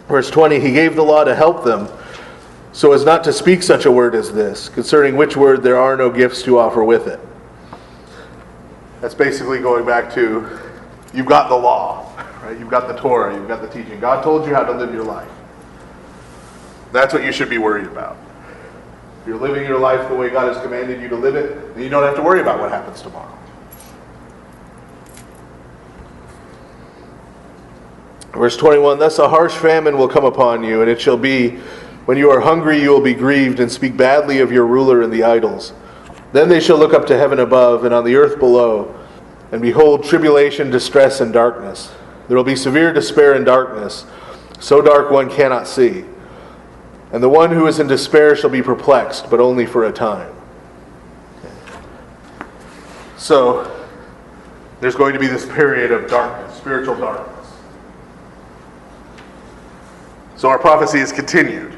Verse 20, he gave the law to help them, so as not to speak such a word as this, concerning which word there are no gifts to offer with it. That's basically going back to, you've got the law, right? You've got the Torah, you've got the teaching. God told you how to live your life. That's what you should be worried about. If you're living your life the way God has commanded you to live it, then you don't have to worry about what happens tomorrow. Verse 21, thus a harsh famine will come upon you, and it shall be, when you are hungry you will be grieved, and speak badly of your ruler and the idols. Then they shall look up to heaven above, and on the earth below, and behold tribulation, distress, and darkness. There will be severe despair and darkness, so dark one cannot see. And the one who is in despair shall be perplexed, but only for a time. So, there's going to be this period of darkness, spiritual darkness. So our prophecy is continued,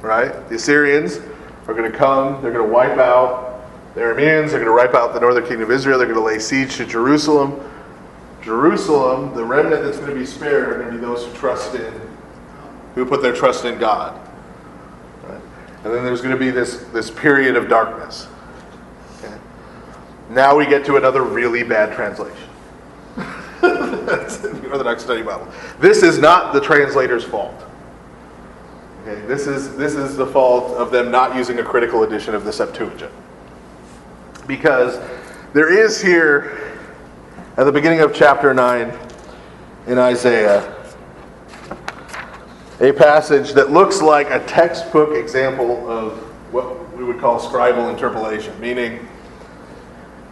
right? The Assyrians are going to come, they're going to wipe out the Arameans, they're going to wipe out the northern kingdom of Israel, they're going to lay siege to Jerusalem. Jerusalem, the remnant that's going to be spared are going to be those who put their trust in God. Right? And then there's going to be this period of darkness. Okay? Now we get to another really bad translation. That's in the Orthodox Study Bible. This is not the translator's fault. Okay, this is the fault of them not using a critical edition of the Septuagint. Because there is here, at the beginning of chapter 9 in Isaiah, a passage that looks like a textbook example of what we would call scribal interpolation, meaning,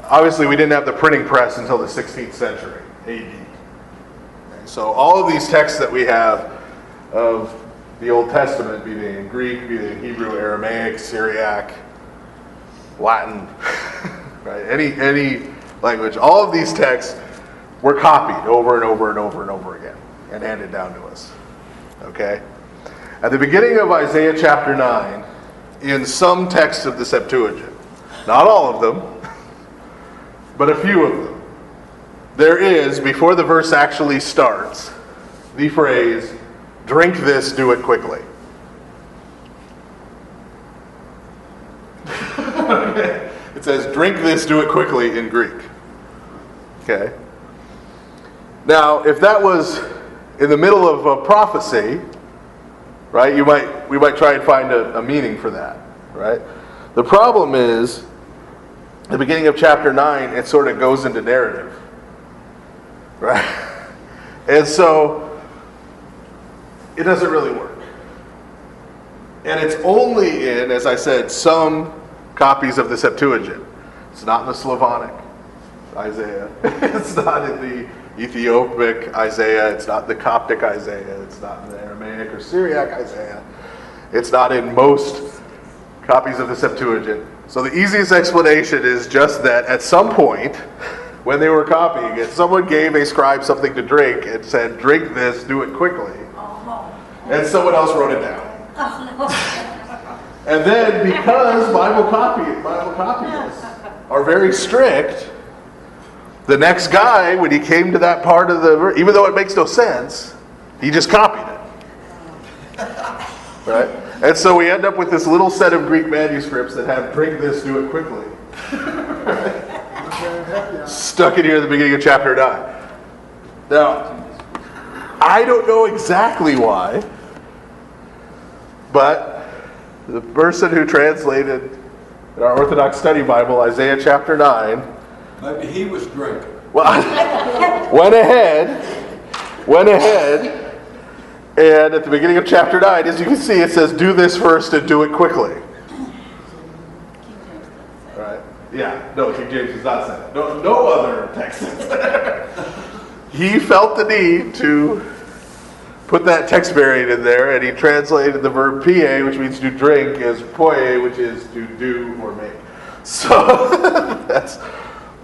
obviously we didn't have the printing press until the 16th century AD. So all of these texts that we have of the Old Testament, be they in Greek, be they in Hebrew, Aramaic, Syriac, Latin, right? Any language, all of these texts were copied over and over and over and over again and handed down to us. Okay? At the beginning of Isaiah chapter 9, in some texts of the Septuagint, not all of them, but a few of them, there is, before the verse actually starts, the phrase, drink this, do it quickly. Okay. It says, drink this, do it quickly in Greek. Okay? Now, if that was in the middle of a prophecy, right, we might try and find a meaning for that, right? The problem is, the beginning of chapter 9, it sort of goes into narrative. Right? And so, it doesn't really work. And it's only in, as I said, some copies of the Septuagint. It's not in the Slavonic Isaiah. It's not in the Ethiopic Isaiah. It's not in the Coptic Isaiah. It's not in the Aramaic or Syriac Isaiah. It's not in most copies of the Septuagint. So the easiest explanation is just that at some point, when they were copying it, someone gave a scribe something to drink and said, drink this, do it quickly. And someone else wrote it down. And then, because Bible copyists are very strict, the next guy, when he came to that part of the verse, even though it makes no sense, he just copied it. Right? And so we end up with this little set of Greek manuscripts that have drink this, do it quickly. Stuck in here at the beginning of chapter 9. Now, I don't know exactly why, but the person who translated in our Orthodox Study Bible, Isaiah chapter 9, Maybe he was drinking. well, went ahead, and at the beginning of chapter 9, as you can see, it says, do this first and do it quickly. Right? Yeah, no, King James does not say that. No other text says that. He felt the need to put that text variant in there, and he translated the verb pie, which means to drink, as poie, which is to do or make. So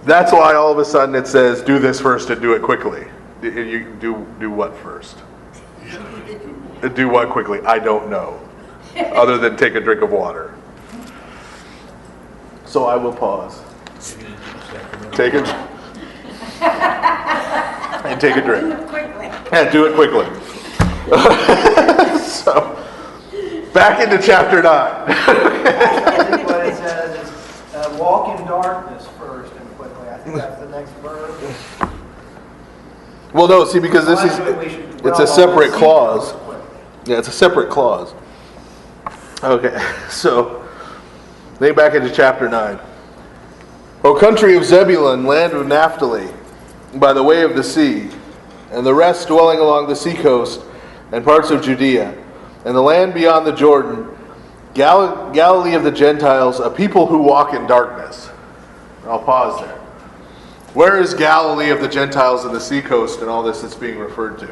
that's why all of a sudden it says, do this first and do it quickly. You do what first? Do what quickly? I don't know. other than take a drink of water. So I will pause. Take it. And take a drink. And do it quickly. So, back into chapter 9. What it says is walk in darkness first and quickly. I think that's the next verb. Well, no, see, because this is, it's a separate clause. Yeah, it's a separate clause. Okay, so, then back into chapter 9. O country of Zebulun, land of Naphtali, by the way of the sea, and the rest dwelling along the seacoast, and parts of Judea, and the land beyond the Jordan, Galilee of the Gentiles, a people who walk in darkness. I'll pause there. Where is Galilee of the Gentiles and the seacoast and all this that's being referred to?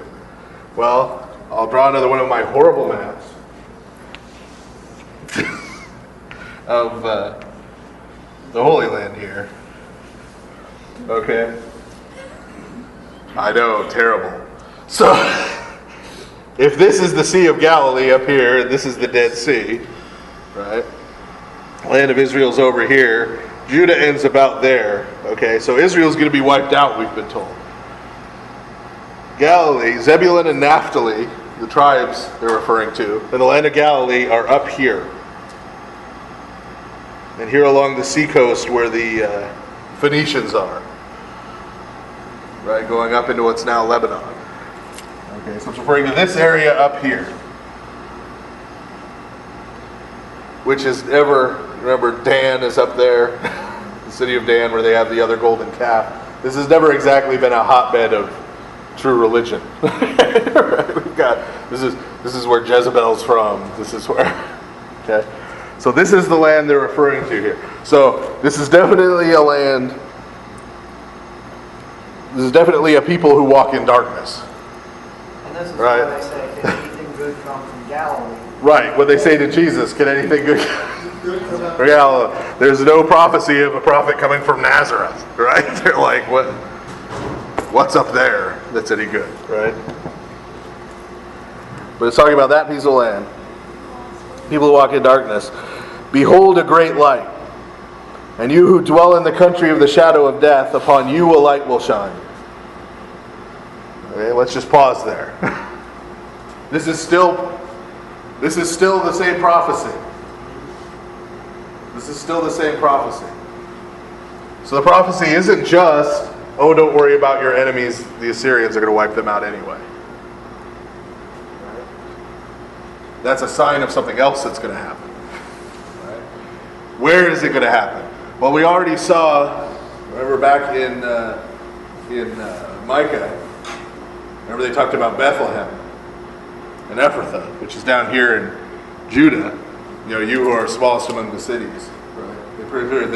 Well, I'll draw another one of my horrible maps of the Holy Land here. Okay. I know, terrible. So, if this is the Sea of Galilee up here, and this is the Dead Sea, right? Land of Israel's over here. Judah ends about there. Okay, so Israel's going to be wiped out, we've been told. Galilee, Zebulun and Naphtali, the tribes they're referring to, and the land of Galilee are up here. And here along the seacoast where the Phoenicians are. Right, going up into what's now Lebanon. Okay, so it's referring to this area up here. Which is ever, remember Dan is up there, the city of Dan where they have the other golden calf. This has never exactly been a hotbed of true religion. Right, we've got, this is where Jezebel's from, this is where, okay. So this is the land they're referring to here. So this is definitely a land, this is definitely a people who walk in darkness. And this is Right. why they say, can anything good come from Galilee? Right, when they say to Jesus, can anything good from Galilee? There's no prophecy of a prophet coming from Nazareth, right? They're like, what's up there that's any good, right? But it's talking about that piece of land. People who walk in darkness. Behold a great light. And you who dwell in the country of the shadow of death, upon you a light will shine. Okay, let's just pause there. This is still the same prophecy. This is still the same prophecy. So the prophecy isn't just, oh, don't worry about your enemies, the Assyrians are going to wipe them out anyway. Right? That's a sign of something else that's going to happen. Right? Where is it going to happen? Well, we already saw, remember back in Micah, remember they talked about Bethlehem and Ephrathah, which is down here in Judah, you who are smallest among the cities. Right? They proved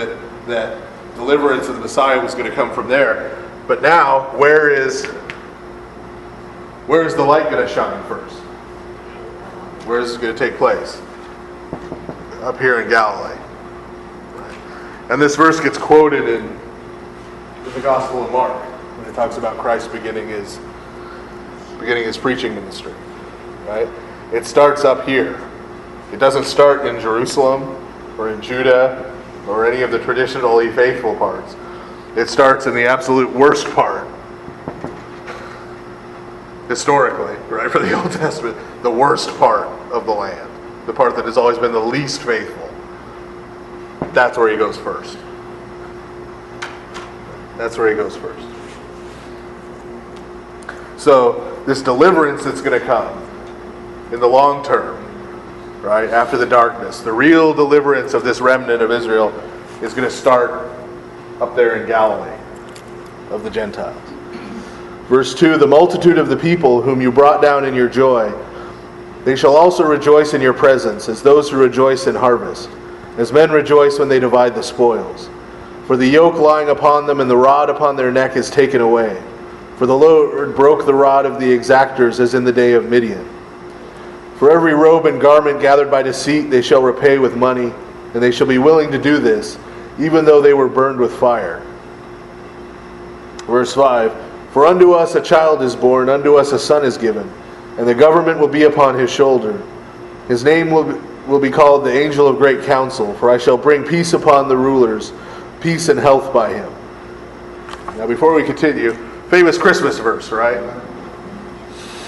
that deliverance of the Messiah was going to come from there. But now, where is the light going to shine first? Where is it going to take place? Up here in Galilee. Right? And this verse gets quoted in the Gospel of Mark when it talks about Christ beginning his preaching ministry. Right? It starts up here. It doesn't start in Jerusalem or in Judah or any of the traditionally faithful parts. It starts in the absolute worst part. Historically, right, for the Old Testament, the worst part of the land. The part that has always been the least faithful. That's where he goes first. That's where he goes first. So, this deliverance that's going to come in the long term, right, after the darkness, the real deliverance of this remnant of Israel is going to start up there in Galilee of the Gentiles. Verse 2, the multitude of the people whom you brought down in your joy, they shall also rejoice in your presence, as those who rejoice in harvest, as men rejoice when they divide the spoils. For the yoke lying upon them and the rod upon their neck is taken away. For the Lord broke the rod of the exactors as in the day of Midian. For every robe and garment gathered by deceit they shall repay with money, and they shall be willing to do this, even though they were burned with fire. Verse 5, for unto us a child is born, unto us a son is given, and the government will be upon his shoulder. His name will be called the Angel of Great Counsel, for I shall bring peace upon the rulers, peace and health by him. Now before we continue, famous Christmas verse, right?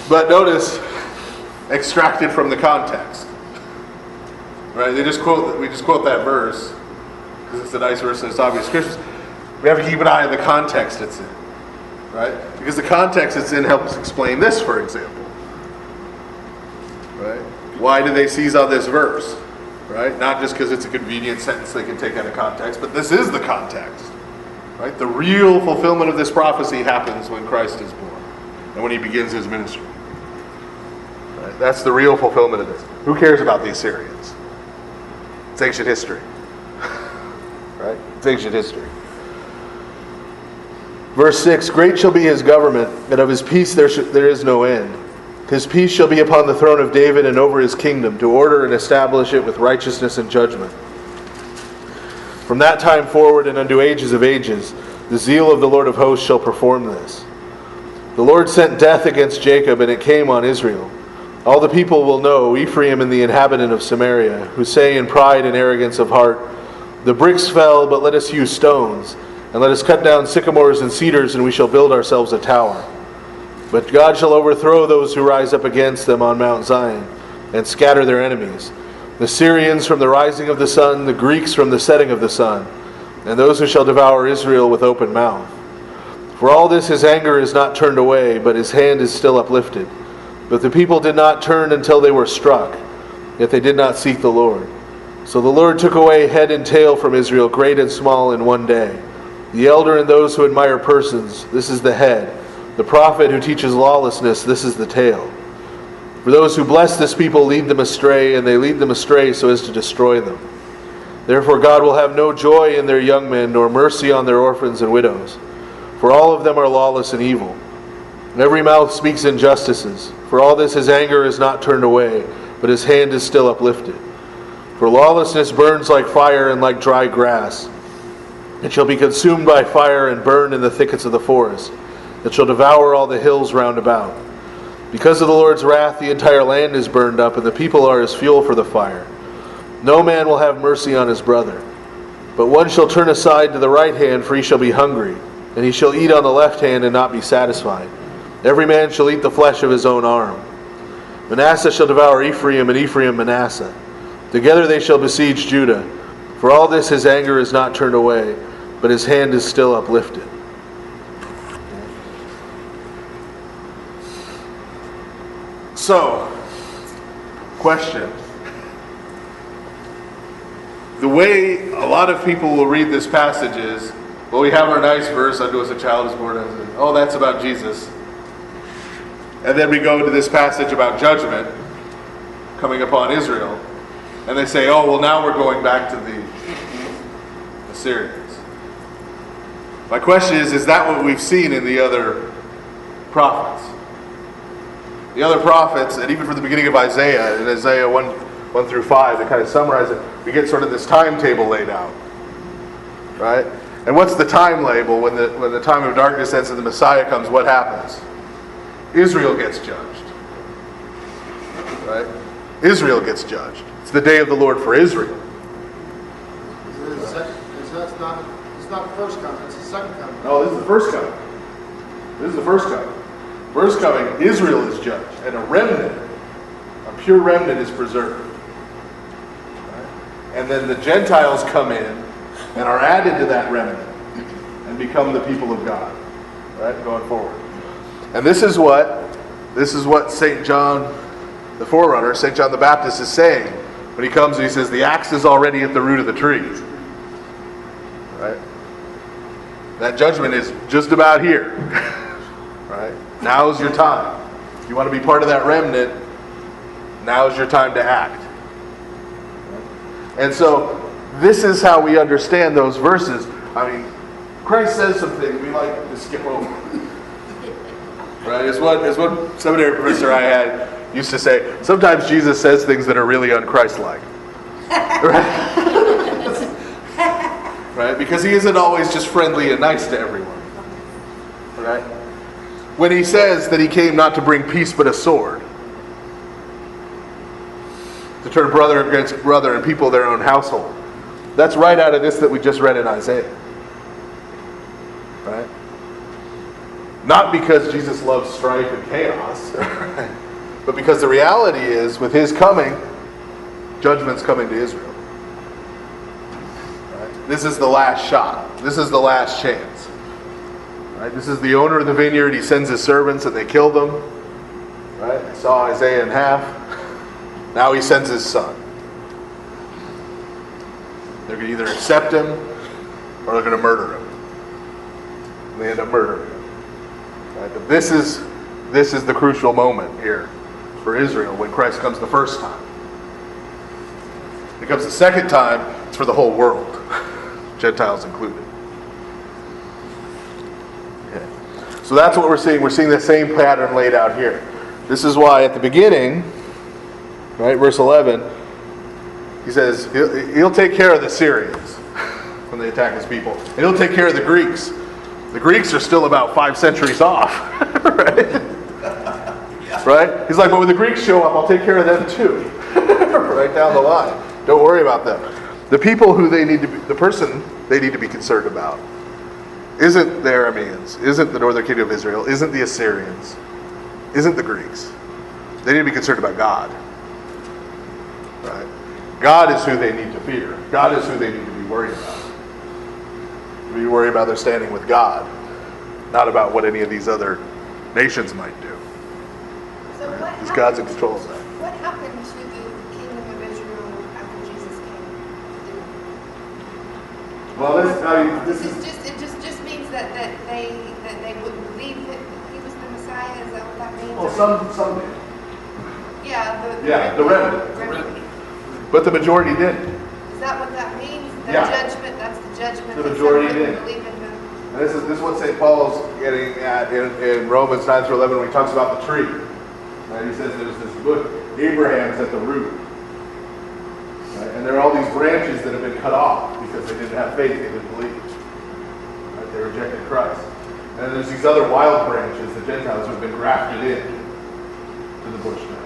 But notice, extracted from the context. Right? We just quote that verse, because it's a nice verse and it's obvious Christmas. We have to keep an eye on the context it's in. Right? Because the context it's in helps explain this, for example. Right? Why do they seize on this verse? Right? Not just because it's a convenient sentence they can take out of context, but this is the context. Right? The real fulfillment of this prophecy happens when Christ is born and when he begins his ministry. Right? That's the real fulfillment of this. Who cares about the Assyrians? It's ancient history. Right? It's ancient history. Verse 6, great shall be his government, and of his peace there is no end. His peace shall be upon the throne of David and over his kingdom, to order and establish it with righteousness and judgment. From that time forward and unto ages of ages, the zeal of the Lord of hosts shall perform this. The Lord sent death against Jacob, and it came on Israel. All the people will know, Ephraim and the inhabitant of Samaria, who say in pride and arrogance of heart, the bricks fell, but let us hew stones, and let us cut down sycamores and cedars, and we shall build ourselves a tower. But God shall overthrow those who rise up against them on Mount Zion, and scatter their enemies, the Syrians from the rising of the sun, the Greeks from the setting of the sun, and those who shall devour Israel with open mouth. For all this his anger is not turned away, but his hand is still uplifted. But the people did not turn until they were struck, yet they did not seek the Lord. So the Lord took away head and tail from Israel, great and small, in one day. The elder and those who admire persons, this is the head. The prophet who teaches lawlessness, this is the tail. For those who bless this people lead them astray, and they lead them astray so as to destroy them. Therefore God will have no joy in their young men, nor mercy on their orphans and widows. For all of them are lawless and evil. And every mouth speaks injustices. For all this his anger is not turned away, but his hand is still uplifted. For lawlessness burns like fire and like dry grass. It shall be consumed by fire and burned in the thickets of the forest. It shall devour all the hills round about. Because of the Lord's wrath, the entire land is burned up, and the people are as fuel for the fire. No man will have mercy on his brother. But one shall turn aside to the right hand, for he shall be hungry, and he shall eat on the left hand and not be satisfied. Every man shall eat the flesh of his own arm. Manasseh shall devour Ephraim, and Ephraim Manasseh. Together they shall besiege Judah. For all this his anger is not turned away, but his hand is still uplifted. So, question. The way a lot of people will read this passage is, well, we have our nice verse, unto us a child is born, oh, that's about Jesus. And then we go to this passage about judgment coming upon Israel. And they say, oh, well, now we're going back to the Assyrians. My question is that what we've seen in the other prophets? The other prophets, and even from the beginning of Isaiah, in Isaiah 1 through 5, to kind of summarize it, we get sort of this timetable laid out. Right? And what's the time label? When the time of darkness ends and the Messiah comes, what happens? Israel gets judged. Right? Israel gets judged. It's the day of the Lord for Israel. It's not the first coming, it's the second coming. No, this is the first coming. This is the first coming. First coming, Israel is judged, and a remnant, a pure remnant, is preserved. Right? And then the Gentiles come in and are added to that remnant and become the people of God. Right? Going forward. And this is what St. John, the forerunner, St. John the Baptist, is saying when he comes and he says, the axe is already at the root of the tree. Right? That judgment is just about here. Right? Now's your time. If you want to be part of that remnant, now's your time to act. And so, this is how we understand those verses. I mean, Christ says some things we like to skip over. Right? It's what seminary professor I had used to say. Sometimes Jesus says things that are really un-Christ-like. Right? Right? Because he isn't always just friendly and nice to everyone. Right? When he says that he came not to bring peace but a sword. to turn brother against brother and people of their own household. That's right out of this that we just read in Isaiah. Right? Not because Jesus loves strife and chaos, right? But because the reality is, with his coming, judgment's coming to Israel. Right? This is the last shot. This is the last chance. Right? This is the owner of the vineyard. He sends his servants and they kill them. Right? They saw Isaiah in half. Now he sends his son. They're going to either accept him or they're going to murder him. And they end up murdering him. Right? But this is the crucial moment here for Israel when Christ comes the first time. When he comes the second time, it's for the whole world, Gentiles included. Okay. So that's what we're seeing. We're seeing the same pattern laid out here. This is why at the beginning, right, verse 11, he says he'll take care of the Syrians when they attack his people. And he'll take care of the Greeks. The Greeks are still about 5 centuries off. Right? Right? He's like, but when the Greeks show up, I'll take care of them too. Right down the line. Don't worry about them. The people who they need to be, the person they need to be concerned about isn't the Arameans, isn't the northern kingdom of Israel, isn't the Assyrians, isn't the Greeks. They need to be concerned about God. Right? God is who they need to fear. God is who they need to be worried about. Be worried about their standing with God, not about what any of these other nations might do. So what Because God's in control of that. What happened to the kingdom of Israel after Jesus came? Well, It just means that they wouldn't believe that he was the Messiah. Is that what that means? well, some did. Yeah, The remnant. But the majority didn't. Is that what that means? The Yeah. judgment. That's the judgment. The that majority some wouldn't did. believe in him. And this is what St. Paul's getting at in Romans 9-11 when he talks about the tree. Right? He says there's this bush. Abraham's at the root. Right? And there are all these branches that have been cut off because they didn't have faith, they didn't believe. Right? They rejected Christ. And then there's these other wild branches, the Gentiles, who have been grafted in to the bush now.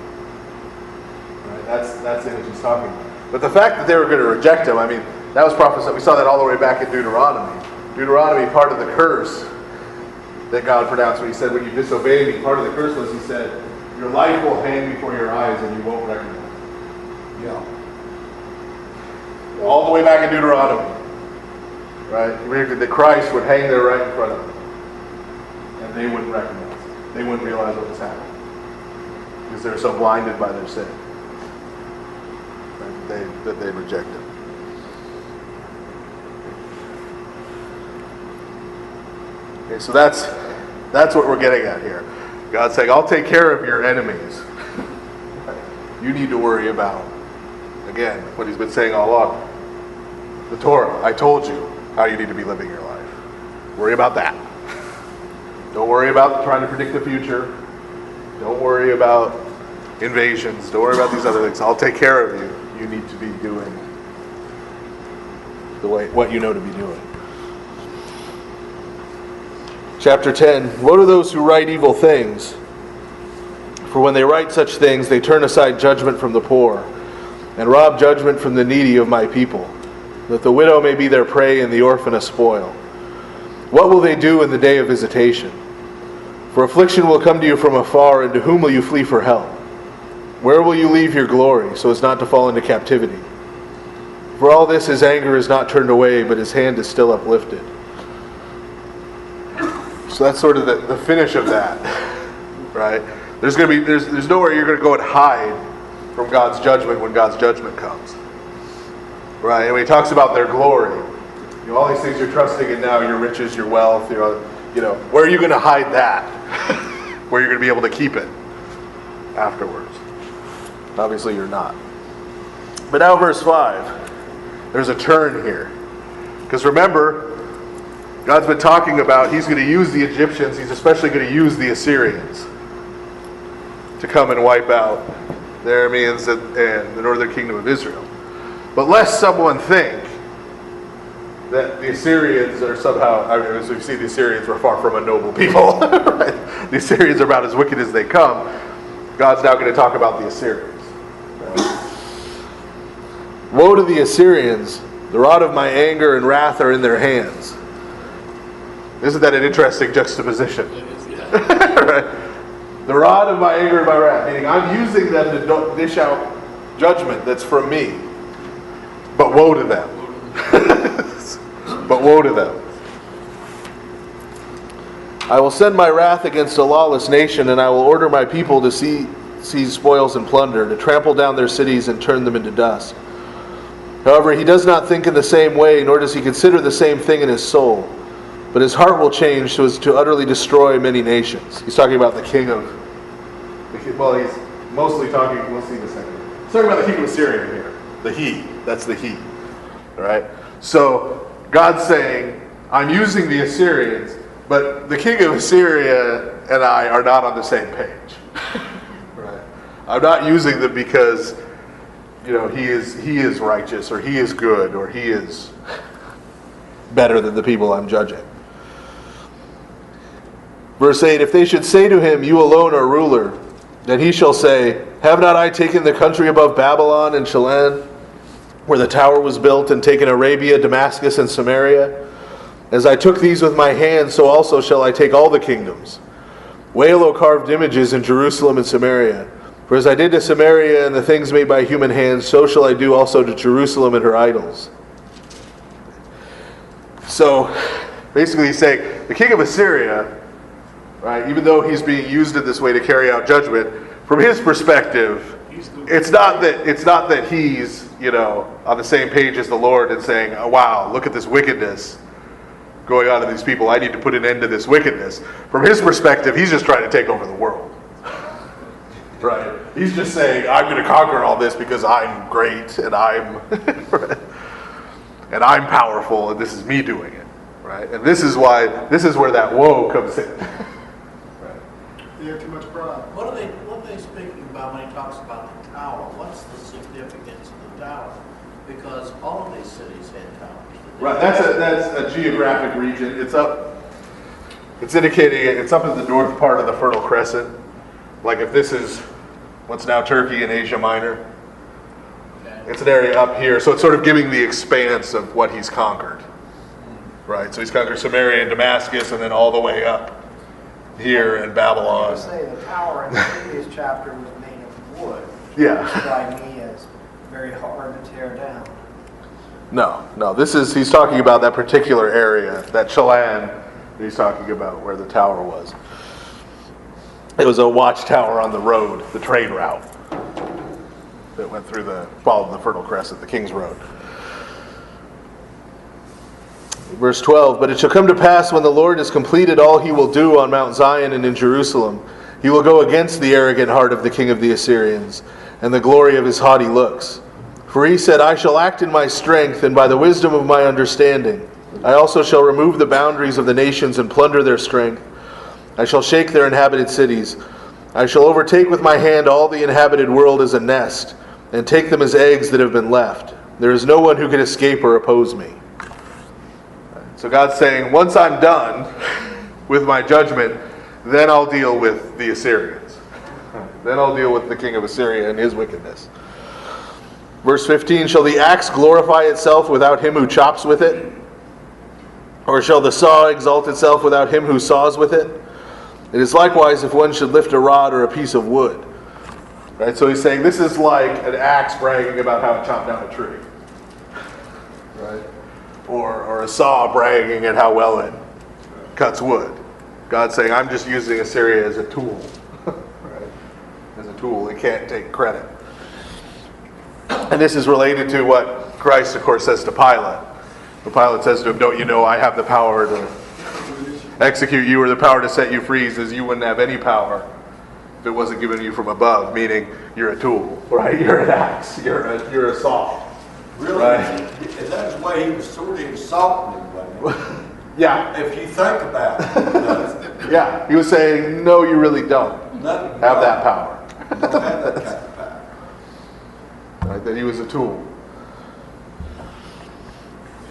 Right? That's the image he's talking about. But the fact that they were going to reject him, I mean, that was prophesied. We saw that all the way back in Deuteronomy. Deuteronomy, part of the curse that God pronounced when he said, when you disobey me, part of the curse was he said, your life will hang before your eyes and you won't recognize it. Yeah. All the way back in Deuteronomy. Right? He predicted that Christ would hang there right in front of them. And they wouldn't recognize it. They wouldn't realize what was happening. Because they were so blinded by their sin. Right? That they rejected. Okay, so that's what we're getting at here. God's saying, I'll take care of your enemies. You need to worry about, again, what he's been saying all along. The Torah, I told you how you need to be living your life. Worry about that. Don't worry about trying to predict the future. Don't worry about invasions. Don't worry about these other things. I'll take care of you. You need to be doing what you know to be doing. Chapter 10, woe to those who write evil things. For when they write such things, they turn aside judgment from the poor, and rob judgment from the needy of my people, that the widow may be their prey and the orphan a spoil. What will they do in the day of visitation? For affliction will come to you from afar, and to whom will you flee for help? Where will you leave your glory, so as not to fall into captivity? For all this his anger is not turned away, but his hand is still uplifted. So that's sort of the finish of that, right? There's nowhere you're going to go and hide from God's judgment when God's judgment comes, right? And when he talks about their glory, all these things you're trusting in now, your riches, your wealth, where are you going to hide that? Where you're going to be able to keep it afterwards? Obviously, you're not. But now, verse 5, there's a turn here, because remember, God's been talking about he's going to use the Egyptians, he's especially going to use the Assyrians to come and wipe out the Arameans and the northern kingdom of Israel. But lest someone think that the Assyrians are somehow, as we see, the Assyrians were far from a noble people. Right? The Assyrians are about as wicked as they come. God's now going to talk about the Assyrians. Right? Woe to the Assyrians! The rod of my anger and wrath are in their hands. Isn't that an interesting juxtaposition? Right? The rod of my anger and my wrath, meaning I'm using them to dish out judgment that's from me. But woe to them. But woe to them. I will send my wrath against a lawless nation, and I will order my people to seize spoils and plunder, to trample down their cities and turn them into dust. However, he does not think in the same way, nor does he consider the same thing in his soul. But his heart will change so as to utterly destroy many nations. He's talking about the king of... Well, he's mostly talking... We'll see in a second. He's talking about the king of Assyria here. The he. That's the he. All right? So, God's saying, I'm using the Assyrians, but the king of Assyria and I are not on the same page. Right? I'm not using them because... he is righteous, or he is good, or he is better than the people I'm judging. Verse 8, if they should say to him, you alone are ruler, then he shall say, have not I taken the country above Babylon and Chelan, where the tower was built, and taken Arabia, Damascus, and Samaria? As I took these with my hand, so also shall I take all the kingdoms. Wail, O carved images in Jerusalem and Samaria. For as I did to Samaria and the things made by human hands, so shall I do also to Jerusalem and her idols. So, basically he's saying, the king of Assyria, right, even though he's being used in this way to carry out judgment, from his perspective, it's not that he's, on the same page as the Lord and saying, oh, wow, look at this wickedness going on in these people. I need to put an end to this wickedness. From his perspective, he's just trying to take over the world. Right? He's just saying, I'm going to conquer all this because I'm great and I'm and I'm powerful, and this is me doing it. Right? And this is where that woe comes in. Right? You have too much pride. What are they speaking about when he talks about the tower? What's the significance of the tower? Because all of these cities had towers. Right, that's a geographic region. It's indicating it's up in the north part of the Fertile Crescent. Like if this is what's now Turkey and Asia Minor, it's an area up here. So it's sort of giving the expanse of what he's conquered. Right, so he's conquered Samaria and Damascus, and then all the way up here in Babylon. You say the tower in the previous chapter was made of wood. Yeah. Which by me is very hard to tear down. No. He's talking about that particular area, that Chelan that he's talking about where the tower was. It was a watchtower on the road, the trade route that went through followed the Fertile Crescent, the King's Road. Verse 12, but it shall come to pass when the Lord has completed all he will do on Mount Zion and in Jerusalem, he will go against the arrogant heart of the king of the Assyrians, and the glory of his haughty looks. For he said, I shall act in my strength, and by the wisdom of my understanding. I also shall remove the boundaries of the nations and plunder their strength. I shall shake their inhabited cities. I shall overtake with my hand all the inhabited world as a nest, and take them as eggs that have been left. There is no one who can escape or oppose me. So God's saying, once I'm done with my judgment, then I'll deal with the Assyrians. Then I'll deal with the king of Assyria and his wickedness. Verse 15, shall the axe glorify itself without him who chops with it? Or shall the saw exalt itself without him who saws with it? It is likewise if one should lift a rod or a piece of wood. Right? So he's saying this is like an axe bragging about how it chopped down a tree. Right? Or a saw bragging at how well it cuts wood. God's saying, I'm just using Assyria as a tool. Right? As a tool. It can't take credit. And this is related to what Christ, of course, says to Pilate. When Pilate says to him, don't you know I have the power to execute you or the power to set you free? He says, you wouldn't have any power if it wasn't given you from above, meaning you're a tool, right? You're an axe. You're a saw. Really? Right? And that's the way he was sort of insulting him, wasn't he? Yeah. If you think about it. Yeah. He was saying, no, you really don't Nothing have that power. You don't have that kind of power. Right? That he was a tool.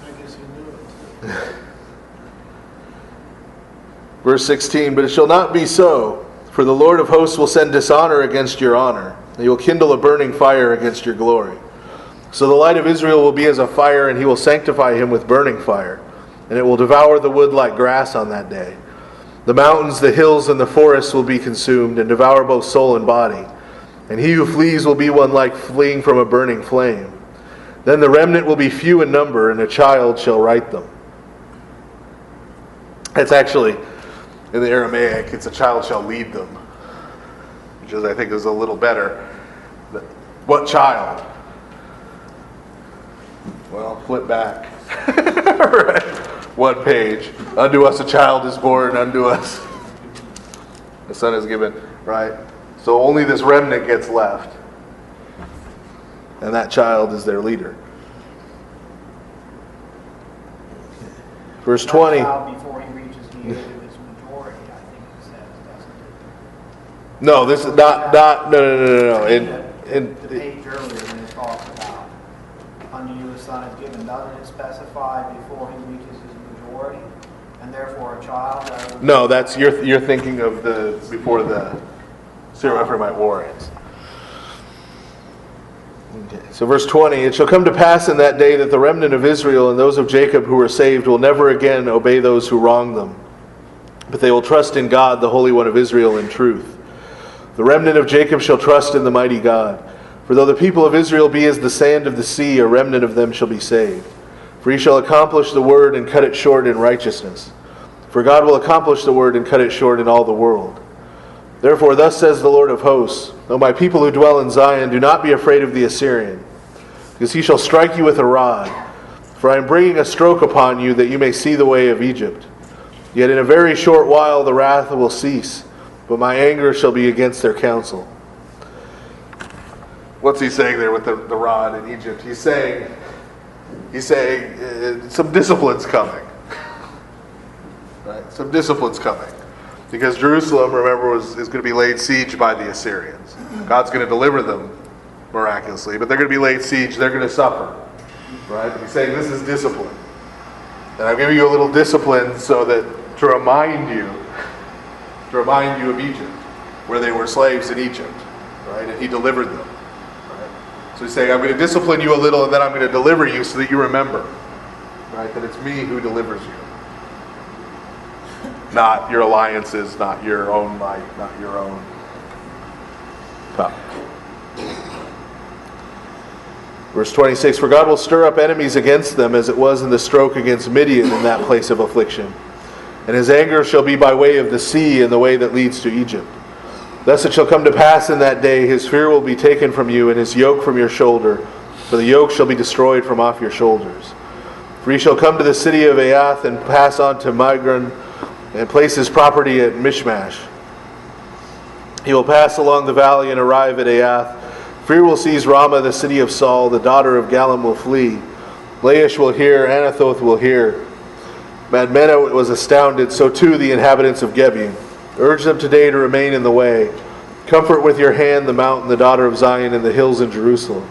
I guess he knew it. Verse 16, but it shall not be so, for the Lord of hosts will send dishonor against your honor, and he will kindle a burning fire against your glory. So the light of Israel will be as a fire, and he will sanctify him with burning fire, and it will devour the wood like grass on that day. The mountains, the hills, and the forests will be consumed, and devour both soul and body. And he who flees will be one like fleeing from a burning flame. Then the remnant will be few in number, and a child shall write them. It's actually, in the Aramaic, it's a child shall lead them, which is, I think, is a little better. What child? Well, flip back. Right. One page. Unto us a child is born, unto us a son is given. Right? So only this remnant gets left. And that child is their leader. Verse 20. Before he reaches the age of his majority, I think it says, doesn't it? No, this is not no. In The page earlier when it talks about unto you a son is given, doesn't it specify before he reaches his majority? And therefore a child? No, that's you're thinking of the before the Syro-Ephraimite war ends. Okay. So verse 20, it shall come to pass in that day that the remnant of Israel and those of Jacob who are saved will never again obey those who wrong them, but they will trust in God, the Holy One of Israel, in truth. The remnant of Jacob shall trust in the mighty God. For though the people of Israel be as the sand of the sea, a remnant of them shall be saved. For he shall accomplish the word and cut it short in righteousness. For God will accomplish the word and cut it short in all the world. Therefore thus says the Lord of hosts, O my people who dwell in Zion, do not be afraid of the Assyrian, because he shall strike you with a rod. For I am bringing a stroke upon you, that you may see the way of Egypt. Yet in a very short while the wrath will cease, but my anger shall be against their counsel. What's he saying there with the rod in Egypt? He's saying some discipline's coming. Right? Some discipline's coming. Because Jerusalem, remember, is going to be laid siege by the Assyrians. God's going to deliver them miraculously, but they're going to be laid siege. They're going to suffer. Right? He's saying this is discipline. And I'm giving you a little discipline so that to remind you of Egypt, where they were slaves in Egypt. Right? And he delivered them. Right? So he's saying, I'm going to discipline you a little, and then I'm going to deliver you so that you remember. Right? That it's me who delivers you. Not your alliances, not your own might, not your own power. Verse 26, for God will stir up enemies against them as it was in the stroke against Midian in that place of affliction. And his anger shall be by way of the sea and the way that leads to Egypt. Thus it shall come to pass in that day, his fear will be taken from you and his yoke from your shoulder, for the yoke shall be destroyed from off your shoulders. For he shall come to the city of Aiath and pass on to Migron, and place his property at Mishmash. He will pass along the valley and arrive at Aiath. Fear will seize Ramah, the city of Saul. The daughter of Gallim will flee. Laish will hear, Anathoth will hear. Madmenah was astounded, so too the inhabitants of Gibeon. Urge them today to remain in the way. Comfort with your hand the mountain, the daughter of Zion, and the hills in Jerusalem.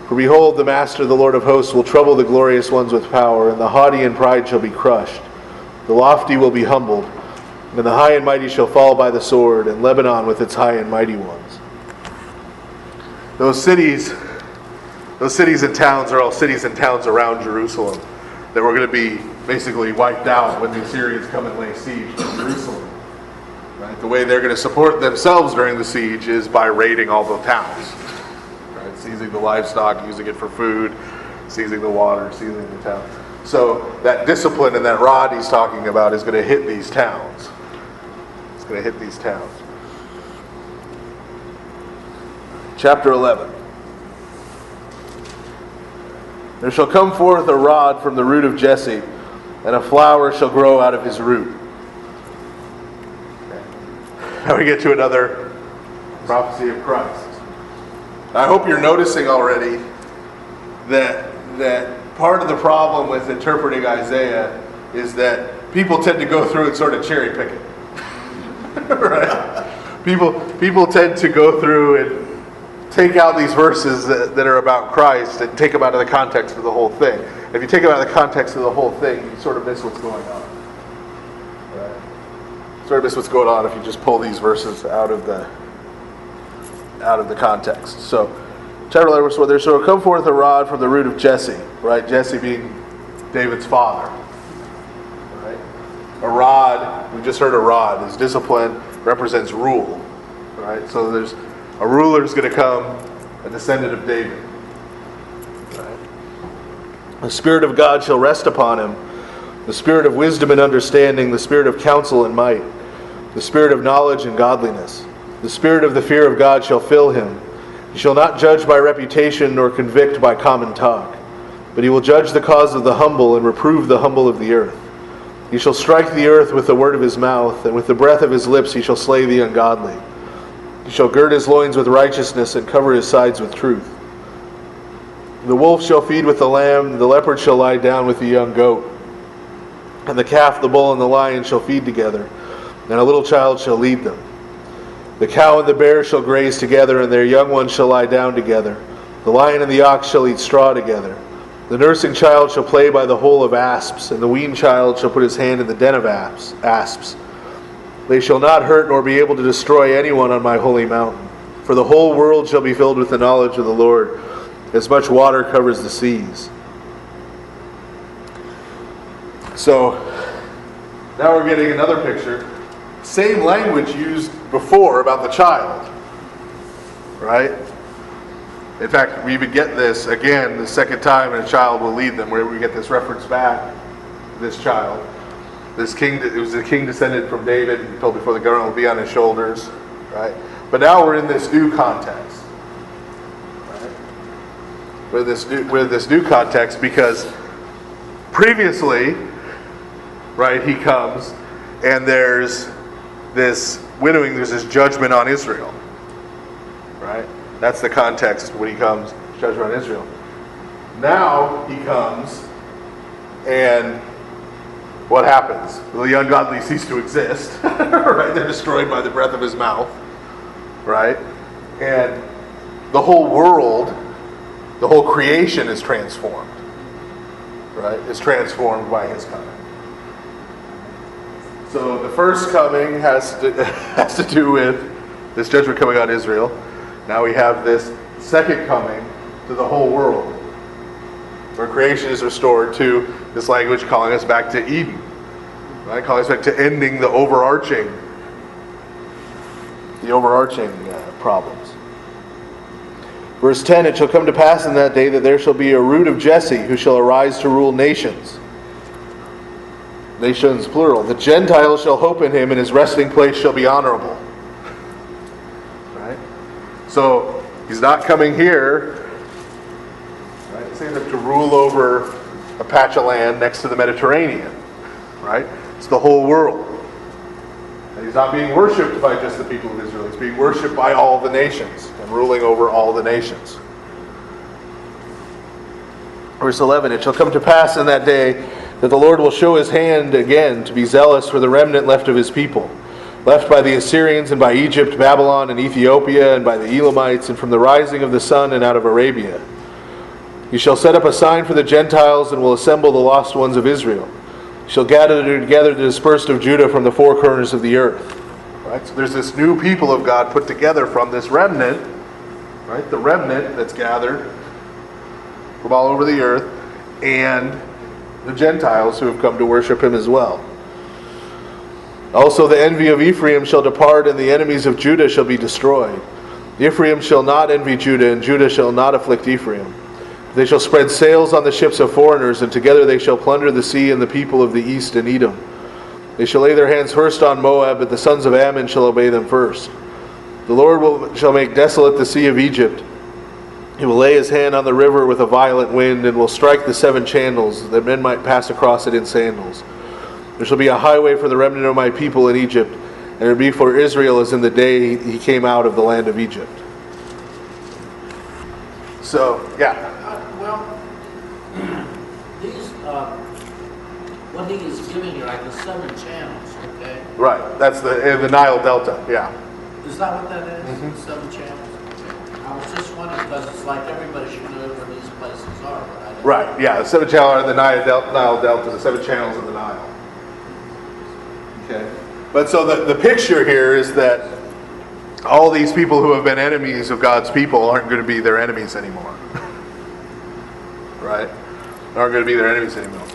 For behold, the Master, the Lord of hosts, will trouble the glorious ones with power, and the haughty in pride shall be crushed. The lofty will be humbled, and the high and mighty shall fall by the sword, and Lebanon with its high and mighty ones. Those cities and towns are all cities and towns around Jerusalem that were going to be basically wiped out when the Assyrians come and lay siege to Jerusalem. Right? The way they're going to support themselves during the siege is by raiding all the towns. Right? Seizing the livestock, using it for food, seizing the water, seizing the town. So that discipline and that rod he's talking about is going to hit these towns. It's going to hit these towns. Chapter 11. There shall come forth a rod from the root of Jesse, and a flower shall grow out of his root. Okay. Now we get to another prophecy of Christ. I hope you're noticing already that part of the problem with interpreting Isaiah is that people tend to go through and sort of cherry pick it. Right? People tend to go through and take out these verses that are about Christ and take them out of the context of the whole thing. If you take them out of the context of the whole thing, you sort of miss what's going on. Right? Sort of miss what's going on if you just pull these verses out of the context. So Chapter 11, verse 1, there shall come forth a rod from the root of Jesse, right? Jesse being David's father, right? A rod, we just heard a rod, is discipline, represents rule, right? So there's a ruler is going to come, a descendant of David, right? The Spirit of God shall rest upon him, the Spirit of wisdom and understanding, the Spirit of counsel and might, the Spirit of knowledge and godliness. The Spirit of the fear of God shall fill him. He shall not judge by reputation nor convict by common talk, but he will judge the cause of the humble and reprove the humble of the earth. He shall strike the earth with the word of his mouth, and with the breath of his lips he shall slay the ungodly. He shall gird his loins with righteousness and cover his sides with truth. The wolf shall feed with the lamb, the leopard shall lie down with the young goat, and the calf, the bull, and the lion shall feed together, and a little child shall lead them. The cow and the bear shall graze together, and their young ones shall lie down together. The lion and the ox shall eat straw together. The nursing child shall play by the hole of asps, and the weaned child shall put his hand in the den of asps. They shall not hurt nor be able to destroy anyone on my holy mountain. For the whole world shall be filled with the knowledge of the Lord, as much water covers the seas. So, now we're getting another picture. Same language used before about the child, right? In fact, we even get this again the second time, and a child will lead them, where we get this reference back to this child. This king, it was a king descended from David, and told before the government will be on his shoulders, right? But now we're in this new context, right? We're this new context because previously, right, he comes and there's this winnowing, there's this judgment on Israel, right? That's the context when he comes, judgment on Israel. Now he comes, and what happens? Well, the ungodly cease to exist, right? They're destroyed by the breath of his mouth, right? And the whole world, the whole creation is transformed, right? Is transformed by his coming. So the first coming has to do with this judgment coming on Israel. Now we have this second coming to the whole world, where creation is restored to this language calling us back to Eden, right? Calling us back to ending the overarching problems. Verse 10, it shall come to pass in that day that there shall be a root of Jesse who shall arise to rule nations. Nations plural. The Gentiles shall hope in him, and his resting place shall be honorable. Right? So he's not coming here, right? Saying to rule over a patch of land next to the Mediterranean, right? It's the whole world. And he's not being worshipped by just the people of Israel. He's being worshipped by all the nations and ruling over all the nations. Verse 11, it shall come to pass in that day that the Lord will show his hand again to be zealous for the remnant left of his people, left by the Assyrians and by Egypt, Babylon, and Ethiopia, and by the Elamites, and from the rising of the sun and out of Arabia. He shall set up a sign for the Gentiles, and will assemble the lost ones of Israel. He shall gather together the dispersed of Judah from the four corners of the earth. Right? So there's this new people of God put together from this remnant, right? The remnant that's gathered from all over the earth, and the Gentiles who have come to worship him as well. Also the envy of Ephraim shall depart, and the enemies of Judah shall be destroyed. Ephraim shall not envy Judah, and Judah shall not afflict Ephraim. They shall spread sails on the ships of foreigners, and together they shall plunder the sea and the people of the east and Edom. They shall lay their hands first on Moab, but the sons of Ammon shall obey them first. The Lord shall make desolate the sea of Egypt. He will lay his hand on the river with a violent wind, and will strike the seven channels, that men might pass across it in sandals. There shall be a highway for the remnant of my people in Egypt, and it will be for Israel as in the day he came out of the land of Egypt. So, yeah. These, what he is giving you, like the seven channels, okay? Right, that's the Nile Delta, yeah. Is that what that is? The seven channels? I was just wondering, because it's like everybody should know where these places are, right? Right, yeah, the seven channels are the Nile Delta, the seven channels of the Nile. Okay. But so the picture here is that all these people who have been enemies of God's people aren't going to be their enemies anymore. Right? Aren't going to be their enemies anymore.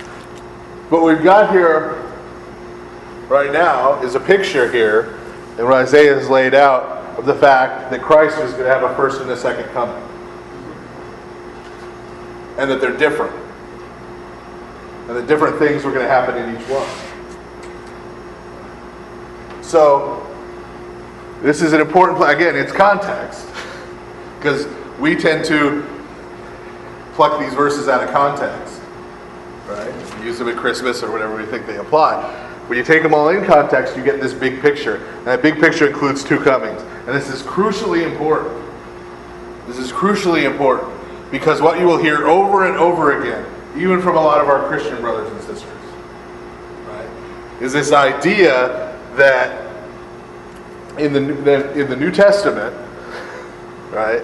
What we've got here right now is a picture here, and what Isaiah has laid out, of the fact that Christ is going to have a first and a second coming. And that they're different. And that different things were going to happen in each one. So, this is an important, again, it's context. Because we tend to pluck these verses out of context. Right? Use them at Christmas or whatever we think they apply. When you take them all in context, you get this big picture. And that big picture includes two comings. And this is crucially important. This is crucially important. Because what you will hear over and over again, even from a lot of our Christian brothers and sisters, right, is this idea that in the New Testament, right,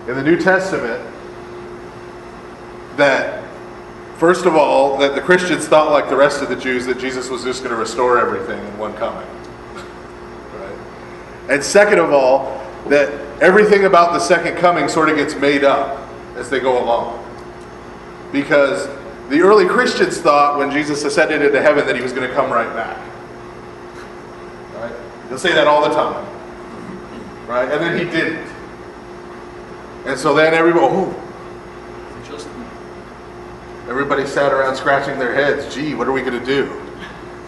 in the New Testament, that first of all, that the Christians thought like the rest of the Jews that Jesus was just going to restore everything in one coming. Right? And second of all, that everything about the second coming sort of gets made up as they go along. Because the early Christians thought when Jesus ascended into heaven that he was going to come right back. Right? They'll say that all the time. Right? And then he didn't. And so then everybody sat around scratching their heads. Gee, what are we going to do?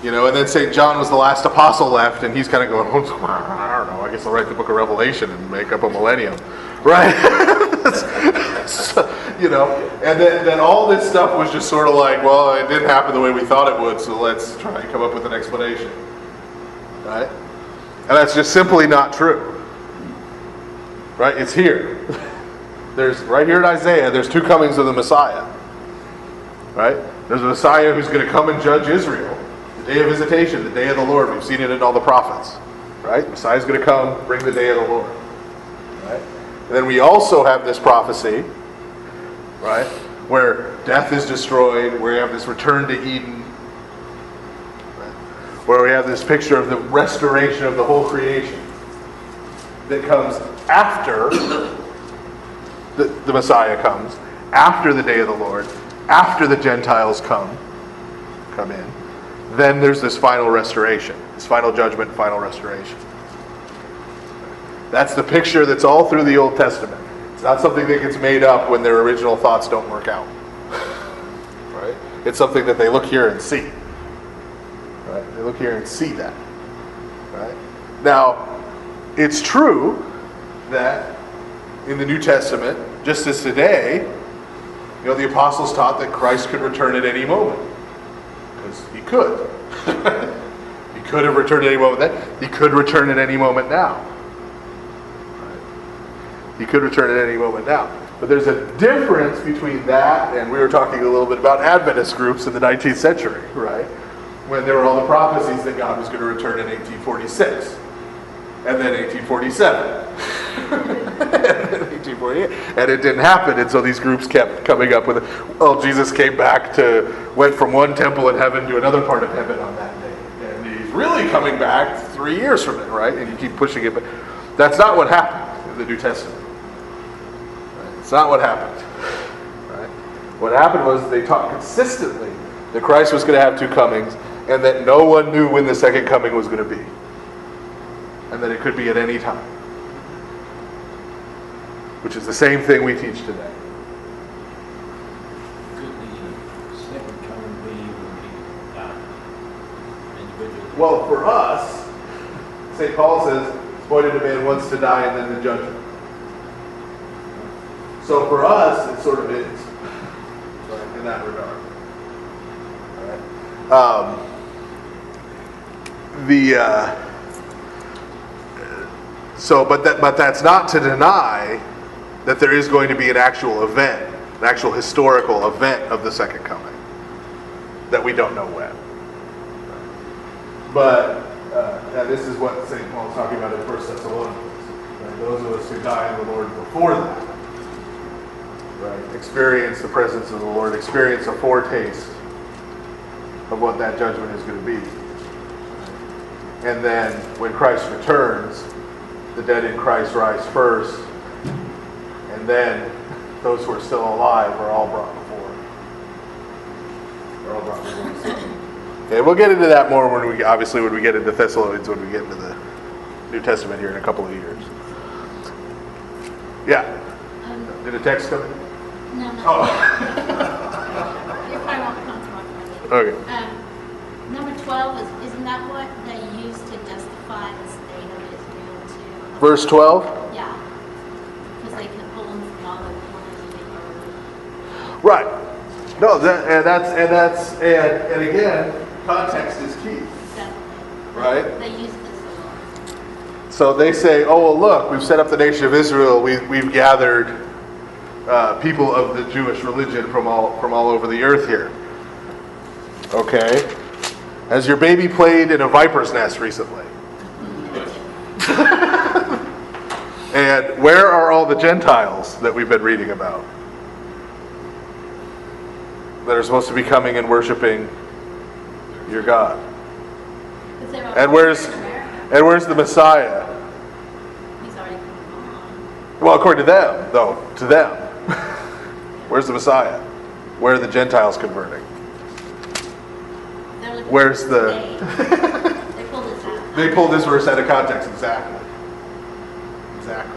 You know, and then St. John was the last apostle left, and he's kind of going, I don't know, I guess I'll write the book of Revelation and make up a millennium. Right? So, you know, and then all this stuff was just sort of like, well, it didn't happen the way we thought it would, so let's try and come up with an explanation. Right? And that's just simply not true. Right? It's here. There's, right here in Isaiah, there's two comings of the Messiah. Right? There's a Messiah who's going to come and judge Israel. The day of visitation, the day of the Lord. We've seen it in all the prophets. Right? Messiah's going to come, bring the day of the Lord. Right? And then we also have this prophecy, right, where death is destroyed, where we have this return to Eden, right, where we have this picture of the restoration of the whole creation that comes after the Messiah comes, after the day of the Lord, after the Gentiles come in. Then there's this final restoration, this final judgment, final restoration. That's the picture that's all through the Old Testament. It's not something that gets made up when their original thoughts don't work out. Right? It's something that they look here and see. Right? They look here and see that. Right? Now, it's true that in the New Testament, just as today, you know, the apostles taught that Christ could return at any moment. Because he could. He could have returned at any moment then. He could return at any moment now. He could return at any moment now. But there's a difference between that, and we were talking a little bit about Adventist groups in the 19th century, right? When there were all the prophecies that God was going to return in 1846. And then 1847. And then 1848. And it didn't happen, and so these groups kept coming up with it. Well, Jesus went from one temple in heaven to another part of heaven on that day. And he's really coming back 3 years from it, right? And you keep pushing it, but that's not what happened in the New Testament. It's not what happened. Right? What happened was they taught consistently that Christ was going to have two comings, and that no one knew when the second coming was going to be. And that it could be at any time. Which is the same thing we teach today. Could the second coming be when he died individually? Well, for us, St. Paul says, it's appointed a man once to die and then the judgment. So for us, it sort of is, right, in that regard. All right. But that's not to deny that there is going to be an actual event, an actual historical event of the second coming that we don't know when. But and this is what St. Paul is talking about in 1 Thessalonians. Right? Those of us who die in the Lord before that. Right. Experience the presence of the Lord, experience a foretaste of what that judgment is going to be. And then when Christ returns, the dead in Christ rise first, and then those who are still alive are all brought before. They're all brought before the Son. Okay, we'll get into that more when we get into Thessalonians, when we get into the New Testament here in a couple of years. Yeah. Did a text come in? No, no. Oh. You probably won't come to my question. Okay. Number 12, isn't that what they use to justify the state of Israel too? Verse 12? Yeah. Because they can pull them from all the corners of the earth. Right. No, and again, context is key. Exactly. Right. They use this a lot. So they say, oh, well, look, we've set up the nation of Israel. We've gathered people of the Jewish religion from all over the earth here. Okay. Has your baby played in a viper's nest recently? And where are all the Gentiles that we've been reading about? That are supposed to be coming and worshiping your God. Because they're all And where's in America. and where's the Messiah? He's already come on. Well, according to them, though, to them. Where's the Messiah? Where are the Gentiles converting? They're looking Where's for the- state. They pulled this out. They pulled this verse out of context, exactly. Exactly.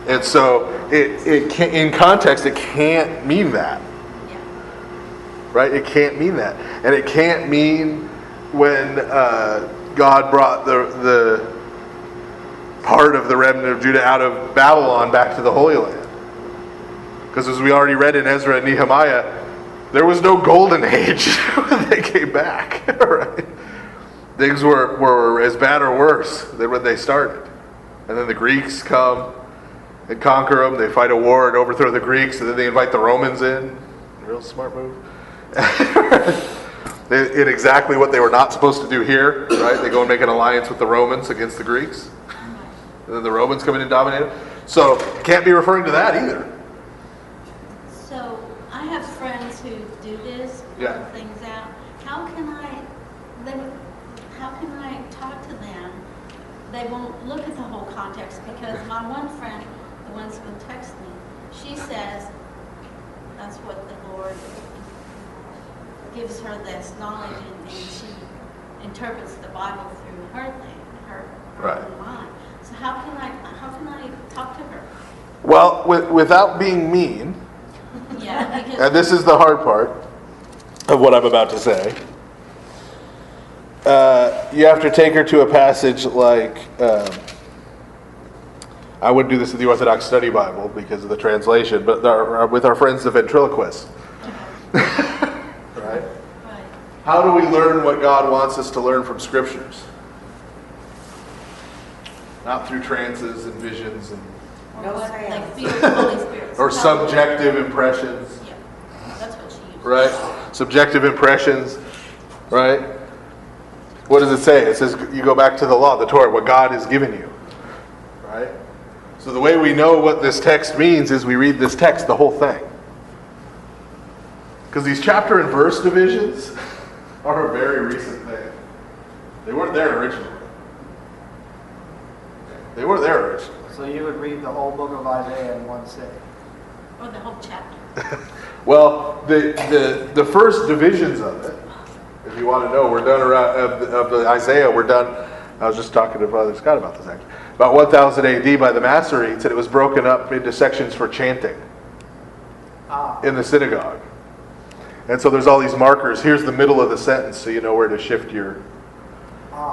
And so, it can, in context, it can't mean that. Yeah. Right? It can't mean that. And it can't mean when God brought the part of the remnant of Judah out of Babylon back to the Holy Land. Because as we already read in Ezra and Nehemiah, there was no golden age when they came back. Right? Things were as bad or worse than when they started. And then the Greeks come and conquer them. They fight a war and overthrow the Greeks, and then they invite the Romans in. Real smart move. In exactly what they were not supposed to do here, right? They go and make an alliance with the Romans against the Greeks. And then the Romans come in and dominate them. So, can't be referring to that either. So I have friends who do this, Yeah. pull things out. How can I talk to them? They won't look at the whole context because my one friend, the one's who text me, she says that's what the Lord gives her this knowledge and she interprets the Bible through her thing, her Right. own mind. So how can I talk to her? Well, without being mean, Yeah, because and this is the hard part of what I'm about to say, you have to take her to a passage like, I wouldn't do this in the Orthodox Study Bible because of the translation, but with our friends the ventriloquists. Right? right. How do we learn what God wants us to learn from scriptures? Not through trances and visions Or what they feel the Holy Spirit. or So how- subjective impressions, Yeah, that's what she used. right? Subjective impressions, right? What does it say? It says you go back to the law, the Torah, what God has given you, right? So the way we know what this text means is we read this text, the whole thing. Because these chapter and verse divisions are a very recent thing. They weren't there originally. They weren't there originally. So you would read the whole book of Isaiah in one sitting. Or the whole chapter. Well, the first divisions of it, if you want to know, we're done around of the Isaiah. We're done. I was just talking to Brother Scott about this actually. About 1000 AD by the Masoretes, and it was broken up into sections for chanting in the synagogue. And so there's all these markers. Here's the middle of the sentence, so you know where to shift your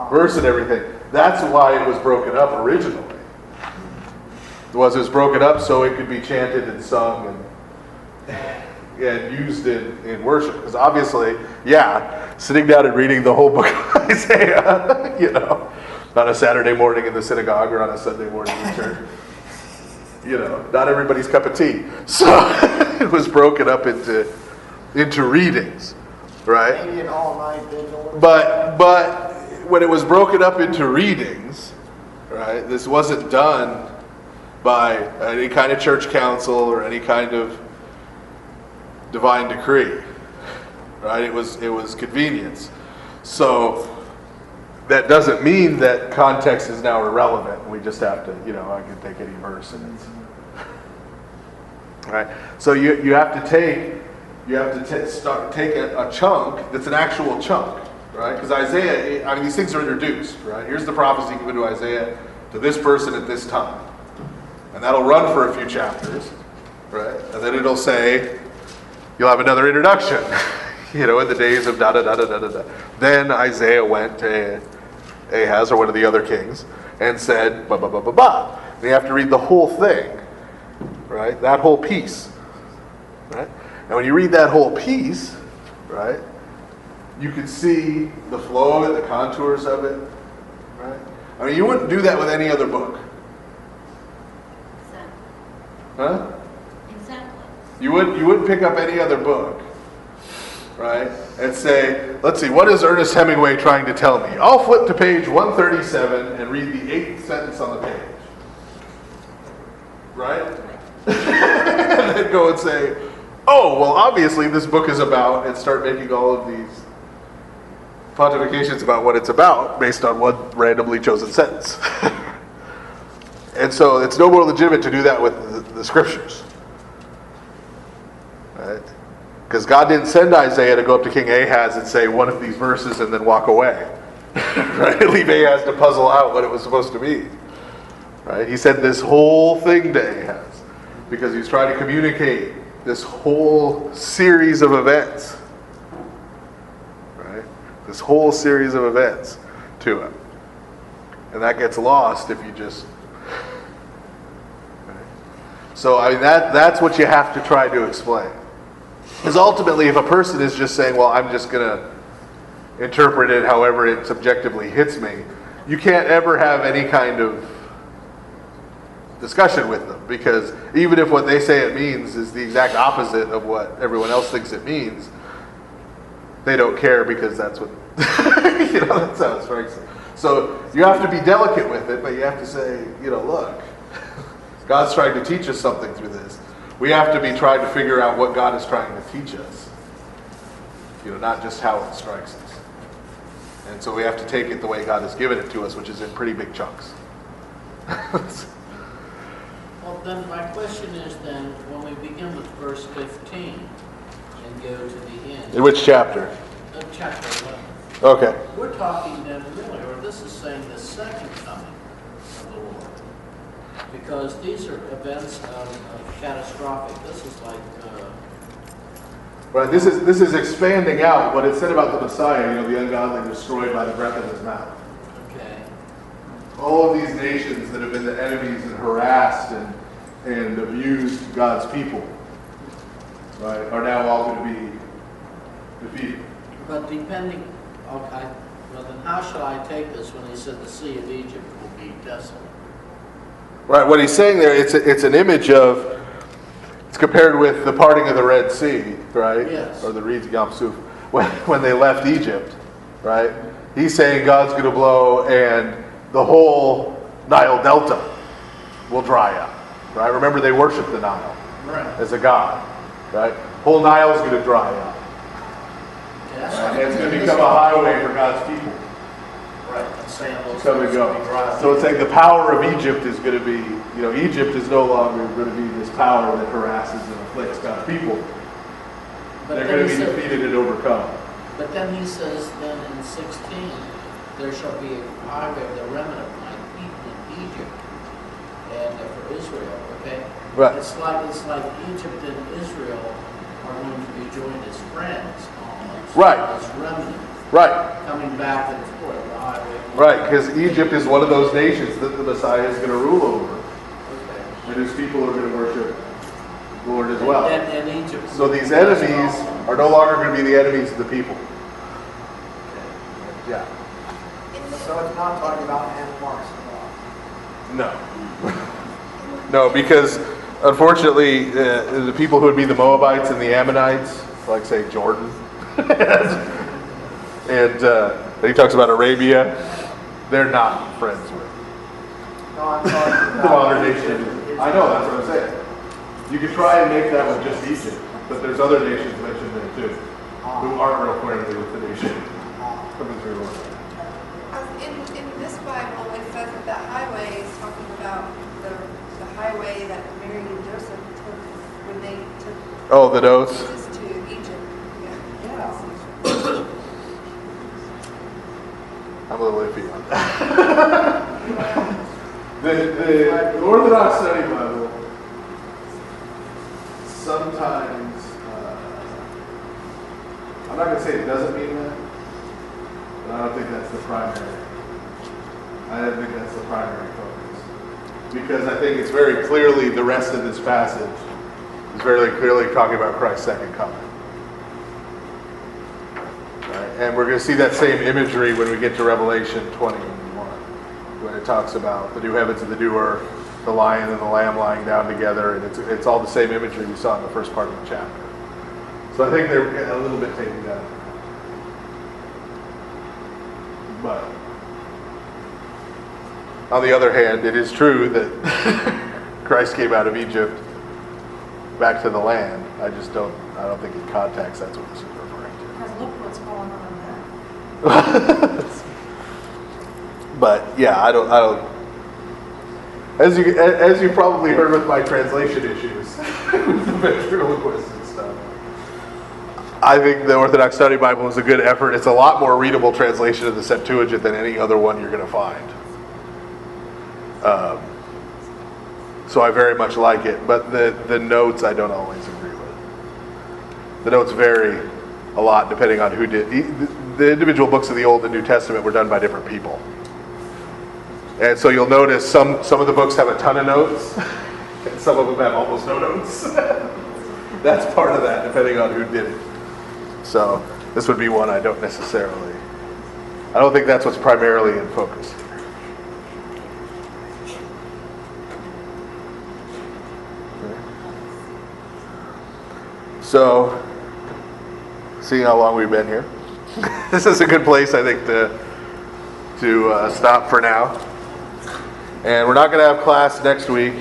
verse and everything. That's why it was broken up originally. It was broken up so it could be chanted and sung and used in worship. Because obviously, sitting down and reading the whole book of Isaiah, on a Saturday morning in the synagogue or on a Sunday morning in church, not everybody's cup of tea. So it was broken up into readings, right? Maybe an all-night vigil. But when it was broken up into readings, right, this wasn't done by any kind of church council or any kind of divine decree, right? It was convenience. So that doesn't mean that context is now irrelevant. We just have to, I can take any verse and it's... Right? So you have to take a chunk that's an actual chunk, right? Because Isaiah, these things are introduced, right? Here's the prophecy given to Isaiah to this person at this time. And that'll run for a few chapters, right? And then it'll say, you'll have another introduction, in the days of da-da-da-da-da-da-da. Then Isaiah went to Ahaz, or one of the other kings, and said, ba-ba-ba-ba-ba. And you have to read the whole thing, right? That whole piece, right? And when you read that whole piece, right, you can see the flow of it, the contours of it, right? You wouldn't do that with any other book. Exactly. Huh? Exactly. You wouldn't pick up any other book, right, and say, let's see, what is Ernest Hemingway trying to tell me? I'll flip to page 137 and read the 8th sentence on the page. Right? And then go and say, oh, well, obviously this book is about, and start making all of these pontifications about what it's about based on one randomly chosen sentence. And so it's no more legitimate to do that with the scriptures. Right? Because God didn't send Isaiah to go up to King Ahaz and say one of these verses and then walk away. Right? Leave Ahaz to puzzle out what it was supposed to mean. Right? He said this whole thing to Ahaz because he's trying to communicate this whole series of events. Right? This whole series of events to him. And that gets lost if you just... Right? So, that's what you have to try to explain. Because ultimately, if a person is just saying, well, I'm just going to interpret it however it subjectively hits me, you can't ever have any kind of discussion with them. Because even if what they say it means is the exact opposite of what everyone else thinks it means, they don't care because that's what, that's how it strikes them. So you have to be delicate with it, but you have to say, look, God's trying to teach us something through this. We have to be trying to figure out what God is trying to teach us. Not just how it strikes us. And so we have to take it the way God has given it to us, which is in pretty big chunks. Well, then my question is then, when we begin with verse 15 and go to the end. In which chapter? Chapter 11. Okay. We're talking then really, or this is saying the second coming of the Lord. Because these are events of catastrophic. This is like... Right, this is expanding out what it said about the Messiah, the ungodly destroyed by the breath of his mouth. Okay. All of these nations that have been the enemies and harassed and abused God's people, right, are now all going to be defeated. But depending, okay, well then how shall I take this when he said the Sea of Egypt will be desolate? Right, what he's saying there, it's an image of, it's compared with the parting of the Red Sea, right? Yes. Or the reeds of Yam Suf, when they left Egypt, right? He's saying God's going to blow and the whole Nile Delta will dry up, right? Remember, they worship the Nile as a god, right? Whole Nile's going to dry up. Yes. Right? And it's going to become a highway for God's people. Right. Come and go. So it's like the power of Egypt is going to be, Egypt is no longer going to be this power that harasses and afflicts God's people. But they're going to be defeated and overcome. But then he says, then in 16, there shall be a highway of the remnant of my people in Egypt and for Israel. Okay. Right. It's like Egypt and Israel are going to be joined as friends almost. Right. As remnant. Right. Coming back and forth the highway. Right, because Egypt is one of those nations that the Messiah is going to rule over. Okay. And his people are going to worship the Lord as well. And Egypt. So these enemies are no longer going to be the enemies of the people. Yeah. So it's not talking about animals at all. No. No, because unfortunately, the people who would be the Moabites and the Ammonites, like say Jordan, and he talks about Arabia, they're not friends with No, I'm talking the about modern nation. I know, that's what I'm saying. You could try and make that with just Egypt, but there's other nations mentioned there too, who aren't real friendly with the nation of Israel. Bible, it says that that highway is talking about the highway that Mary and Joseph took when they took Oh, the notes. Jesus to Egypt. Yeah. I'm a little iffy on that. the Orthodox Study Bible sometimes, I'm not going to say it doesn't mean that, but I don't think that's the primary. I don't think that's the primary focus. Because I think it's very clearly, the rest of this passage is very clearly talking about Christ's second coming. And we're going to see that same imagery when we get to Revelation 21, when it talks about the new heavens and the new earth, the lion and the lamb lying down together, and it's all the same imagery we saw in the first part of the chapter. So I think they're a little bit taken down. But on the other hand, it is true that Christ came out of Egypt back to the land. I don't think in context that's what this is referring to. Because look what's going on there. But yeah, I don't. As you probably heard with my translation issues, with the ventriloquist and stuff, I think the Orthodox Study Bible is a good effort. It's a lot more readable translation of the Septuagint than any other one you're going to find. So I very much like it, but the notes I don't always agree with. The notes vary a lot depending on who did. The individual books of the Old and New Testament were done by different people. And so you'll notice some of the books have a ton of notes, and some of them have almost no notes. That's part of that, depending on who did it. So this would be one I don't think that's what's primarily in focus. So, seeing how long we've been here, this is a good place, I think, to stop for now. And we're not going to have class next week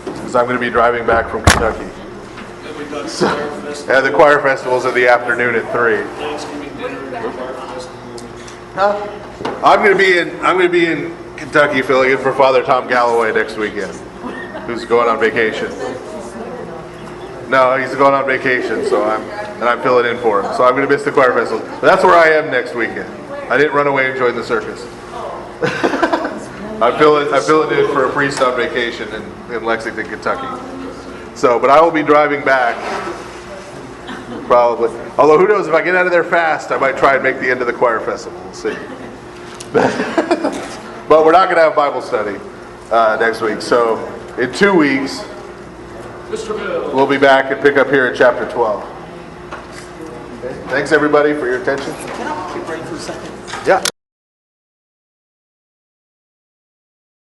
because I'm going to be driving back from Kentucky. Then we got the choir festival. And the choir festival's in the afternoon at 3. Thanksgiving dinner and the choir festival. I'm going to be in Kentucky filling in for Father Tom Galloway next weekend, who's going on vacation. No, he's going on vacation, so I'm filling in for him. So I'm going to miss the choir festival. But that's where I am next weekend. I didn't run away and join the circus. I'm filling in for a priest on vacation in Lexington, Kentucky. So, but I will be driving back probably. Although who knows, if I get out of there fast, I might try and make the end of the choir festival. We'll see. But we're not going to have Bible study next week. So in 2 weeks, Mr. Bill. we'll be back and pick up here in chapter 12. Okay. Thanks everybody for your attention. Can I keep break for a second? Yeah.